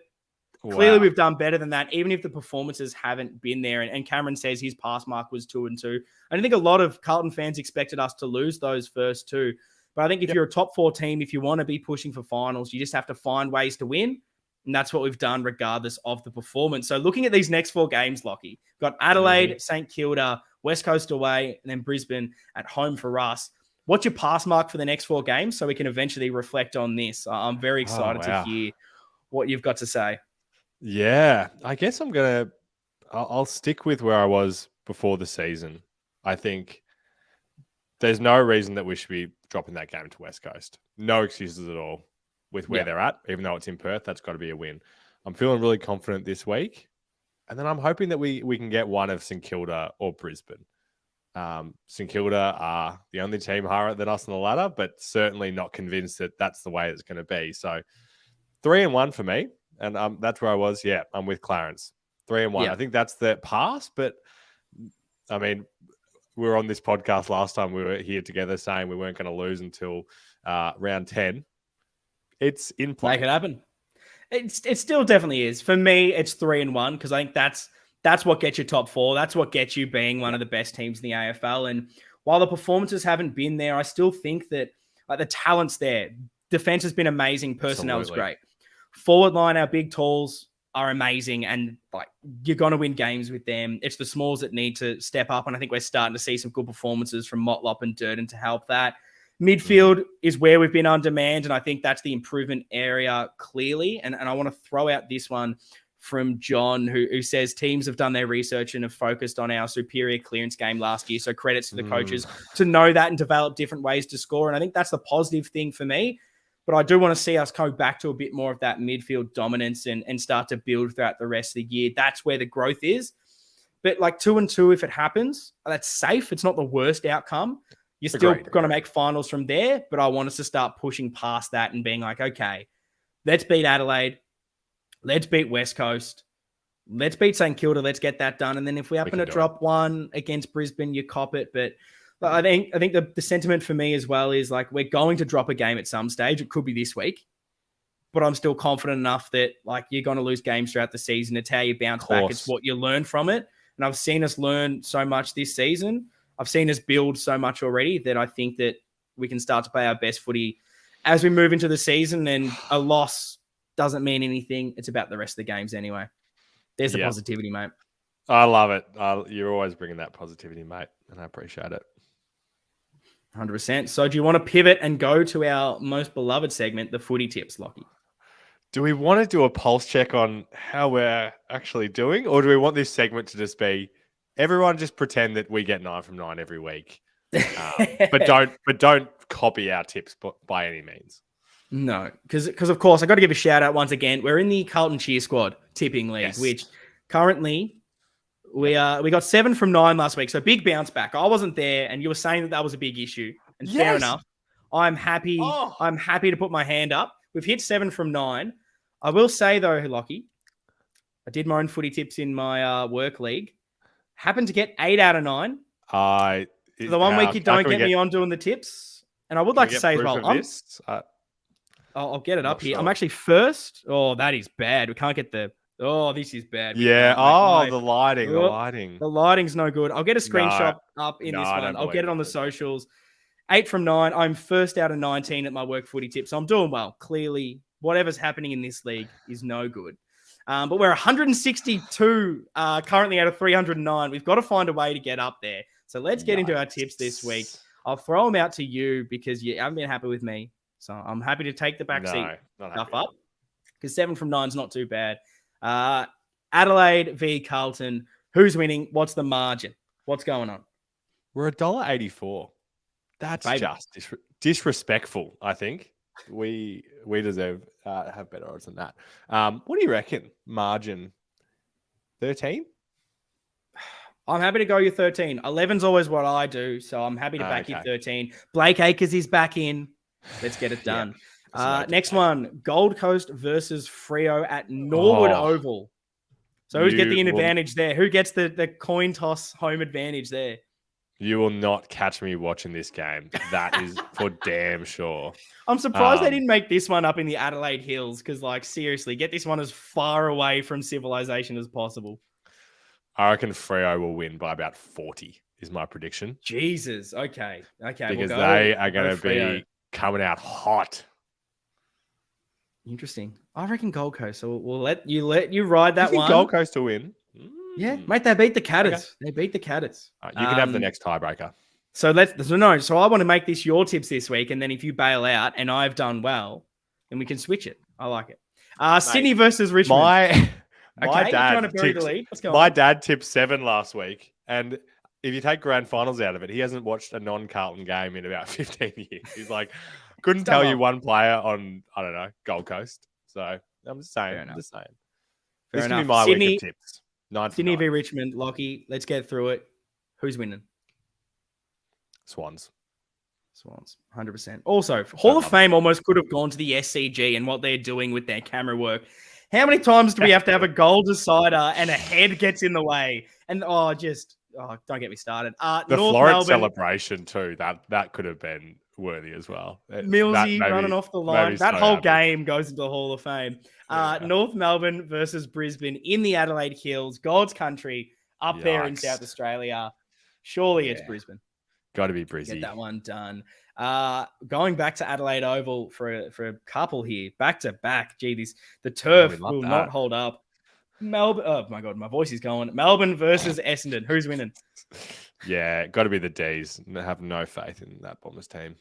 clearly, we've done better than that, even if the performances haven't been there. And Cameron says his pass mark was 2-2. I don't think a lot of Carlton fans expected us to lose those first 2. But I think if you're a top 4 team, if you want to be pushing for finals, you just have to find ways to win. And that's what we've done regardless of the performance. So looking at these next 4 games, Lockie, we've got Adelaide, St Kilda, West Coast away, and then Brisbane at home for us. What's your pass mark for the next 4 games so we can eventually reflect on this? I'm very excited to hear what you've got to say. Yeah, I guess I'll stick with where I was before the season. I think there's no reason that we should be dropping that game to West Coast. No excuses at all with where they're at, even though it's in Perth. That's got to be a win. I'm feeling really confident this week. And then I'm hoping that we can get one of St Kilda or Brisbane. St Kilda are the only team higher than us on the ladder, but certainly not convinced that that's the way it's going to be. So 3-1 for me. And that's where I was. Yeah, I'm with Clarence. 3-1. I think that's the pass. But, I mean, we were on this podcast last time. We were here together saying we weren't going to lose until round 10. It's in play. Make it happen. It still definitely is. For me, it's 3-1 because I think that's what gets you top 4. That's what gets you being one of the best teams in the AFL. And while the performances haven't been there, I still think that the talent's there. Defense has been amazing. Personnel is great. Forward line, our big talls are amazing, and you're going to win games with them. It's the smalls that need to step up, and I think we're starting to see some good performances from Motlop and Durden to help that. Midfield is where we've been on demand, and I think that's the improvement area clearly. And I want to throw out this one from John, who says teams have done their research and have focused on our superior clearance game last year. So credits to the coaches to know that and develop different ways to score. And I think that's the positive thing for me. But I do want to see us go back to a bit more of that midfield dominance and start to build throughout the rest of the year. That's where the growth is. But like 2-2, if it happens, that's safe. It's not the worst outcome. You're still going to make finals from there. But I want us to start pushing past that and being like, okay, let's beat Adelaide. Let's beat West Coast. Let's beat St Kilda. Let's get that done. And then if we happen to drop one against Brisbane, you cop it. But I think the sentiment for me as well is like we're going to drop a game at some stage. It could be this week. But I'm still confident enough that like you're going to lose games throughout the season. It's how you bounce back. It's what you learn from it. And I've seen us learn so much this season. I've seen us build so much already that I think that we can start to play our best footy as we move into the season. And a loss doesn't mean anything. It's about the rest of the games anyway. There's the positivity, mate. I love it. You're always bringing that positivity, mate, and I appreciate it. 100%. So do you want to pivot and go to our most beloved segment, the footy tips, Lockie? Do we want to do a pulse check on how we're actually doing, or do we want this segment to just be everyone just pretend that we get 9 from 9 every week, but don't copy our tips by any means? No, because of course I got to give a shout out once again. We're in the Carlton Cheer Squad tipping league, which currently we got 7 from 9 last week, so big bounce back. I wasn't there, and you were saying that was a big issue, and fair enough. I'm happy. I'm happy to put my hand up. We've hit 7 from 9. I will say though, Lockie, I did my own footy tips in my work league. Happened to get 8 out of 9. The one week you don't get me on doing the tips, and I would like to say as well, I'll get it up here. Sure. I'm actually first. Oh, that is bad. We can't get the... Oh, this is bad. Yeah. The lighting. The lighting's no good. I'll get a screenshot up in this one. I'll get it on the socials. 8 from 9. I'm first out of 19 at my work footy tip. So I'm doing well. Clearly, whatever's happening in this league is no good. But we're 162 currently out of 309. We've got to find a way to get up there. So let's get into our tips this week. I'll throw them out to you because you haven't been happy with me. So I'm happy to take the back seat stuff up because 7 from 9 is not too bad. Adelaide v Carlton. Who's winning? What's the margin? What's going on? We're $1.84. That's just disrespectful. I think we deserve have better odds than that. What do you reckon? Margin 13? I'm happy to go your 13. 11's always what I do, so I'm happy to back you 13. Blake Acres is back in. Let's get it done. Next one, Gold Coast versus Freo at Norwood Oval. So who's get the advantage there? Who gets the coin toss home advantage there? You will not catch me watching this game. That is for damn sure. I'm surprised they didn't make this one up in the Adelaide Hills because, like, seriously, get this one as far away from civilization as possible. I reckon Freo will win by about 40 is my prediction. Jesus. Okay. Because they are going to be coming out hot. Interesting. I reckon Gold Coast. So we'll let you ride that one. Gold Coast to win. Yeah, mate. They beat the Catters. Okay. They beat the Catters. Right, you can have the next tiebreaker. So I want to make this your tips this week, and then if you bail out and I've done well, then we can switch it. I like it. Sydney versus Richmond. My dad tipped 7 last week, and if you take grand finals out of it, he hasn't watched a non-Carlton game in about 15 years. He's like, couldn't tell you one player on, I don't know, Gold Coast. So I'm just saying. This is going to be my week of tips. Sydney v Richmond, Lockie. Let's get through it. Who's winning? Swans, 100%. Also, Hall of Fame almost could have gone to the SCG and what they're doing with their camera work. How many times do we have to have a goal decider and a head gets in the way? And don't get me started. The Florence celebration too. That could have been worthy as well. Millsy running off the line. That whole game goes into the Hall of Fame. North Melbourne versus Brisbane in the Adelaide Hills, God's country, up there in South Australia. Surely it's Brisbane. Got to be Brisbane. Get that one done. Going back to Adelaide Oval for a couple here, back to back. Gee, the turf will not hold up. Melbourne. Oh my God, my voice is going. Melbourne versus Essendon. Who's winning? Yeah, got to be the D's. I have no faith in that Bombers team.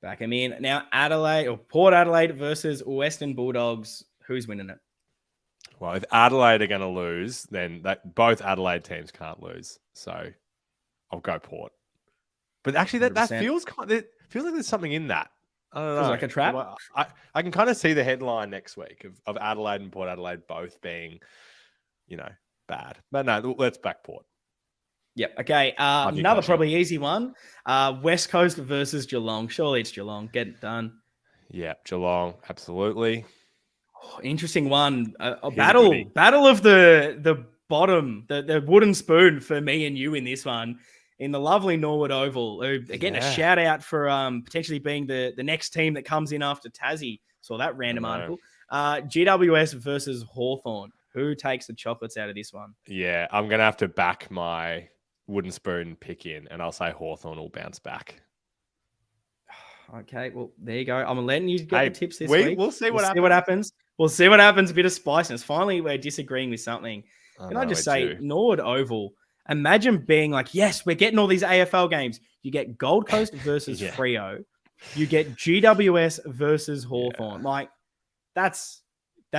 Back him in now. Port Adelaide versus Western Bulldogs. Who's winning it? Well, if Adelaide are going to lose, then both Adelaide teams can't lose. So I'll go Port. But actually, that 100%. feels it feels like there's something in that. I don't know. Feels like a trap. I can kind of see the headline next week of Adelaide and Port Adelaide both being, bad. But no, let's back Port. Yep. Okay. Another probably easy one. West Coast versus Geelong. Surely it's Geelong. Get it done. Yeah, Geelong. Absolutely. Oh, interesting one. A battle of the bottom, the wooden spoon for me and you in this one. In the lovely Norwood Oval, who again a shout out for potentially being the next team that comes in after Tassie. Saw that random article. GWS versus Hawthorn. Who takes the chocolates out of this one? Yeah, I'm gonna have to back my wooden spoon pick in, and I'll say Hawthorn will bounce back. Okay, well there you go. I'm letting you get the tips this week. We'll see what happens. We'll see what happens. A bit of spiciness. Finally, we're disagreeing with something. Can I just say, Norwood Oval? Imagine being like, yes, we're getting all these AFL games. You get Gold Coast versus Freo. You get GWS versus Hawthorn. Like, that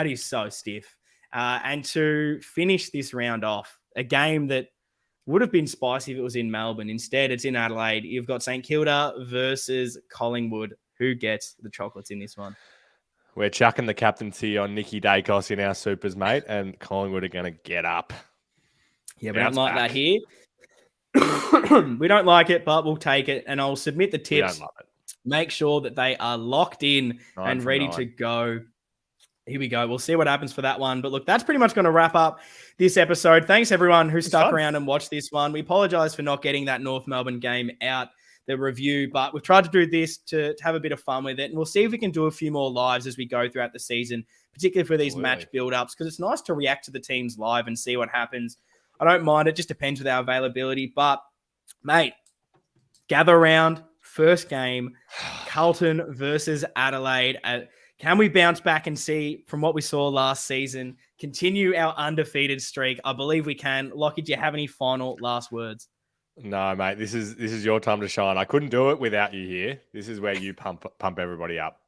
is so stiff. And to finish this round off, a game that would have been spicy if it was in Melbourne. Instead, it's in Adelaide. You've got St Kilda versus Collingwood. Who gets the chocolates in this one? We're chucking the captaincy on Nicky Dacos in our supers, mate, and Collingwood are going to get up. Yeah, we don't like that here. We don't like it, but we'll take it. And I'll submit the tips. Make sure that they are locked in and ready to go. Here we go. We'll see what happens for that one. But look, that's pretty much going to wrap up this episode. Thanks, everyone who stuck around and watched this one. We apologize for not getting that North Melbourne game out, the review, but we've tried to do this to have a bit of fun with it. And we'll see if we can do a few more lives as we go throughout the season, particularly for these match build-ups, because it's nice to react to the teams live and see what happens. I don't mind. It just depends with our availability. But, mate, gather around. First game, Carlton versus Adelaide. Can we bounce back and see from what we saw last season, continue our undefeated streak? I believe we can. Lockie, do you have any final last words? No, mate. This is your time to shine. I couldn't do it without you here. This is where you pump everybody up.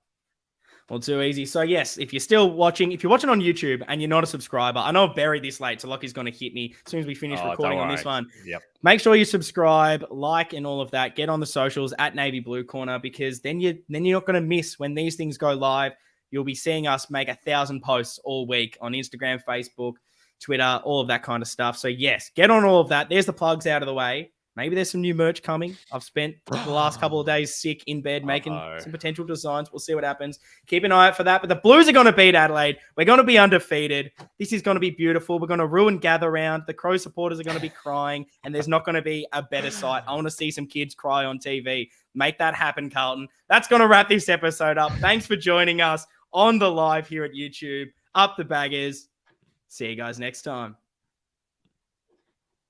Well, too easy. So, yes, if you're still watching, if you're watching on YouTube and you're not a subscriber, I know I've buried this late, so Lockie's going to hit me as soon as we finish recording on this one. Yep. Make sure you subscribe, like, and all of that. Get on the socials at Navy Blue Corner, because then you're not going to miss when these things go live. You'll be seeing us make 1,000 posts all week on Instagram, Facebook, Twitter, all of that kind of stuff. So, yes, get on all of that. There's the plugs out of the way. Maybe there's some new merch coming. I've spent the last couple of days sick in bed making some potential designs. We'll see what happens. Keep an eye out for that. But the Blues are going to beat Adelaide. We're going to be undefeated. This is going to be beautiful. We're going to ruin Gather Round. The Crow supporters are going to be crying, and there's not going to be a better sight. I want to see some kids cry on TV. Make that happen, Carlton. That's going to wrap this episode up. Thanks for joining us on the live here at YouTube. Up the baggers. See you guys next time.